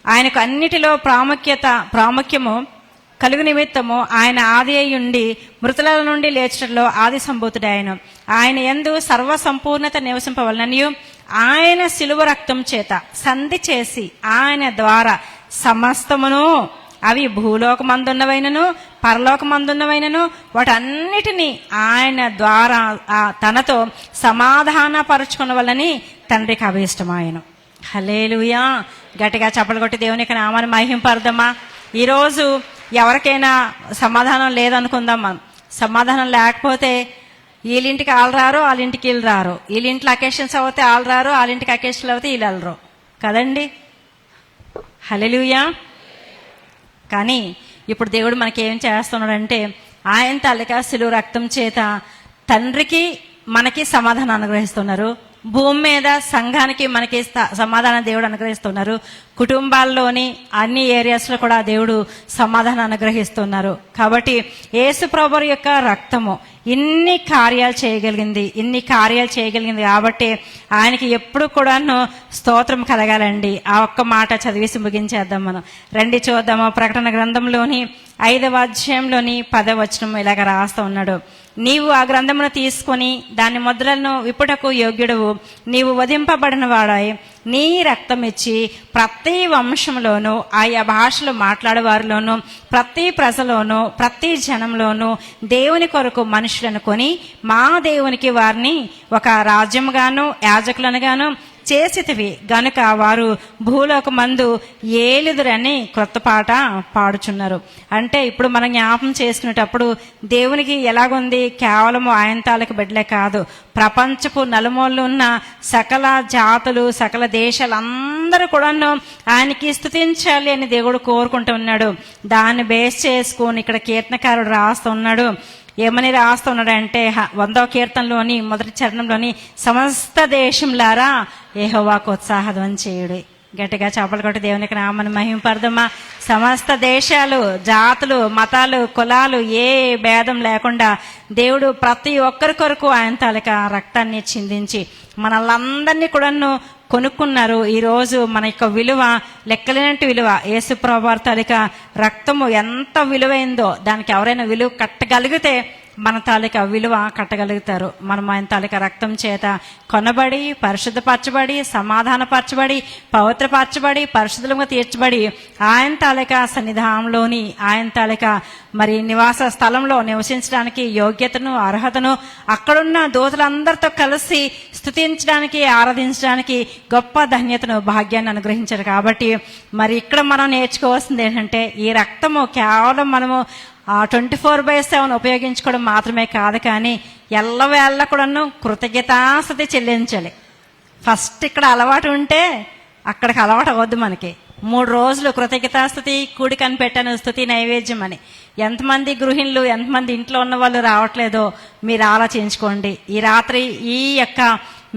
ఆయనకు అన్నిటిలో ప్రాముఖ్యము కలుగు నిమిత్తము ఆయన ఆది అయ్యుండి మృతుల నుండి లేచటంలో ఆది సంభూతుడు. ఆయన యందు సర్వ సంపూర్ణత నివసింపవలననియు ఆయన శిలువ రక్తం చేత సంధి చేసి ఆయన ద్వారా సమస్తమును, అవి భూలోకమందున్నవైనను పరలోకమందున్నవైనను వాటన్నిటినీ ఆయన ద్వారా తనతో సమాధానపరుచుకునవలని తండ్రికి అభిష్టమాయను. హల్లెలూయా. గట్టిగా చప్పలు కొట్టి దేవునికి నామాన్ని మహింపరుద్దామా. ఈరోజు ఎవరికైనా సమాధానం లేదనుకుందామా. సమాధానం లేకపోతే వీళ్ళింటికి వాళ్ళు రారు, వాళ్ళింటికి వీళ్ళు రారు, వీళ్ళింట్లో అకేషన్స్ అవుతే వాళ్ళు రారు, వాళ్ళింటికి అకేషన్లు అవుతే వీళ్ళు వెళ్ళరు కదండి. హల్లెలూయా. కానీ ఇప్పుడు దేవుడు మనకేం చేస్తున్నాడంటే ఆయన తాలూకా శిలువ రక్తం చేత తండ్రికి మనకి సమాధానం అనుగ్రహిస్తున్నారు. భూమి మీద సంఘానికి మనకి సమాధానం దేవుడు అనుగ్రహిస్తున్నారు. కుటుంబాల్లోని అన్ని ఏరియాస్లో కూడా దేవుడు సమాధానం అనుగ్రహిస్తున్నారు. కాబట్టి యేసు ప్రభువు యొక్క రక్తము ఇన్ని కార్యాలు చేయగలిగింది కాబట్టి ఆయనకి ఎప్పుడు కూడాను స్తోత్రం కలగాలండి. ఆ ఒక్క మాట చదివేసి ముగించేద్దాం మనం. రండి చూద్దాము. ప్రకటన గ్రంథంలోని 5వ అధ్యాయంలోని 10వ వచనం ఇలాగ రాస్తూ ఉన్నాడు. నీవు ఆ గ్రంథమును తీసుకొని దాని ముద్రలను విప్పుటకు యోగ్యుడవు, నీవు వధింపబడిన వాడాయి నీ రక్తం ఇచ్చి ప్రతి వంశంలోనూ ఆయా భాషలు మాట్లాడేవారిలోనూ ప్రతి ప్రజలోనూ ప్రతి జనంలోనూ దేవుని కొరకు మనుషులను కొని మా దేవునికి వారిని ఒక రాజ్యముగాను యాజకులనుగాను చేసితివి గనుక వారు భూలోకమందు ఏలుదురని క్రొత్త పాట పాడుచున్నారు. అంటే ఇప్పుడు మనం జ్ఞాపం చేసుకునేటప్పుడు దేవునికి ఎలాగుంది, కేవలము ఆయన తాలూకు బిడ్డలే కాదు, ప్రపంచపు నలుమూలలు ఉన్న సకల జాతులు సకల దేశాలు అందరూ కూడాను ఆయనకి స్తుతించాలి అని దేవుడు కోరుకుంటున్నాడు. దాన్ని బేస్ చేసుకొని ఇక్కడ కీర్తనకారుడు రాస్తున్నాడు. ఏమని రాస్తున్నాడంటే 100వ కీర్తనలోని 1వ చరణంలోని సమస్త దేశంలారా యెహోవాకు ఉత్సాహధ్వని చేయుడి. గట్టిగా చప్పలు కొట్టి దేవునికి నామని మహిమపరదమ్మా. సమస్త దేశాలు, జాతులు, మతాలు, కులాలు ఏ భేదం లేకుండా దేవుడు ప్రతి ఒక్కరి కొరకు ఆయన తాలూకా రక్తాన్ని చిందించి మనల్ందరినీ కూడాను కొనుక్కున్నారు. ఈరోజు మన యొక్క విలువ లెక్కలేనట్టు విలువ. యేసుప్రభు వారి తాలూకా రక్తము ఎంత విలువైందో దానికి ఎవరైనా విలువ కట్టగలిగితే మన తాలూకా విలువ కట్టగలుగుతారు. మనం ఆయన తాలూకా రక్తం చేత కొనబడి, పరిశుద్ధపరచబడి, సమాధానపరచబడి, పవిత్రపరచబడి, పరిశుద్ధంగా తీర్చబడి ఆయన తాలూకా సన్నిధానంలోని ఆయన తాలూకా మరి నివాస స్థలంలో నివసించడానికి యోగ్యతను, అర్హతను అక్కడున్న దూతలందరితో కలిసి స్తుతించడానికి, ఆరాధించడానికి గొప్ప ధన్యతను, భాగ్యాన్ని అనుగ్రహించారు. కాబట్టి మరి ఇక్కడ మనం నేర్చుకోవాల్సింది ఏంటంటే ఈ రక్తము కేవలం మనము 24/7 ఉపయోగించుకోవడం మాత్రమే కాదు, కానీ ఎల్లవేళ్ళ కూడాను కృతజ్ఞతాస్తుతి చెల్లించాలి. ఫస్ట్ ఇక్కడ అలవాటు ఉంటే అక్కడికి అలవాటు అవ్వద్దు. మనకి 3 రోజులు కృతజ్ఞతాస్తుతి కూడి కనిపెట్టాను, స్తుతి నైవేద్యం అని. ఎంతమంది గృహిణులు, ఎంతమంది ఇంట్లో ఉన్న వాళ్ళు రావట్లేదో మీరు ఆలోచించుకోండి. ఈ రాత్రి ఈ యొక్క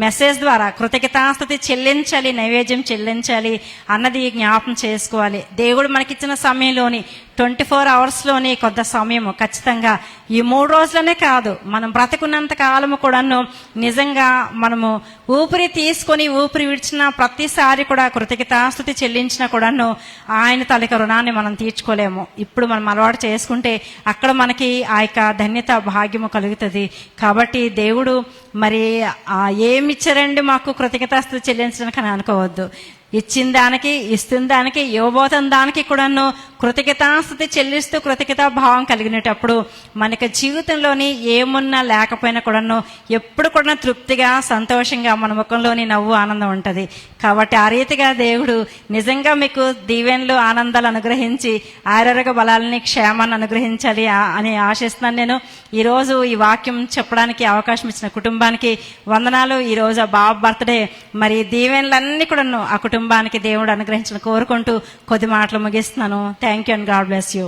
మెసేజ్ ద్వారా కృతజ్ఞతాస్తుతి చెల్లించాలి, నైవేద్యం చెల్లించాలి అన్నది జ్ఞాపకం చేసుకోవాలి. దేవుడు మనకిచ్చిన సమయంలోని 24 అవర్స్లోని కొంత సమయము ఖచ్చితంగా ఈ 3 రోజులనే కాదు, మనం బ్రతికున్నంత కాలము కూడాను నిజంగా మనము ఊపిరి తీసుకొని ఊపిరి విడిచిన ప్రతిసారి కూడా కృతజ్ఞతాస్తుతి చెల్లించినా కూడాను ఆయన తాలూకా రుణాన్ని మనం తీర్చుకోలేము. ఇప్పుడు మనం అలవాటు చేసుకుంటే అక్కడ మనకి ఆ యొక్క ధన్యత, భాగ్యము కలుగుతుంది. కాబట్టి దేవుడు మరి ఏమిచ్చారండి మాకు కృతజ్ఞతాస్తుతి చెల్లించడానికి అని అనుకోవద్దు. ఇచ్చిన దానికి, ఇస్తున్న దానికి, ఇవ్వబోతున్న దానికి కూడాను కృతజ్ఞతాస్తుతి చెల్లిస్తూ కృతజ్ఞతా భావం కలిగినప్పుడు మనకి జీవితంలోని ఏమున్నా లేకపోయినా కూడాను ఎప్పుడు కూడా తృప్తిగా, సంతోషంగా మన ముఖంలోని నవ్వు, ఆనందం ఉంటుంది. కాబట్టి ఆ రీతిగా దేవుడు నిజంగా మీకు దీవెనలు, ఆనందాలు అనుగ్రహించి ఆరోగ్య బలాలని, క్షేమాన్ని అనుగ్రహించాలి అని ఆశిస్తున్నాను. నేను ఈరోజు ఈ వాక్యం చెప్పడానికి అవకాశం ఇచ్చిన కుటుంబానికి వందనాలు. ఈరోజు ఆ బాబు బర్త్డే, మరి దీవెనలన్నీ కూడాను ఆ కుటుంబానికి దేవుడు అనుగ్రహించిన కోరుకుంటూ కొద్ది మాటలు ముగిస్తున్నాను. Thank you and God bless you.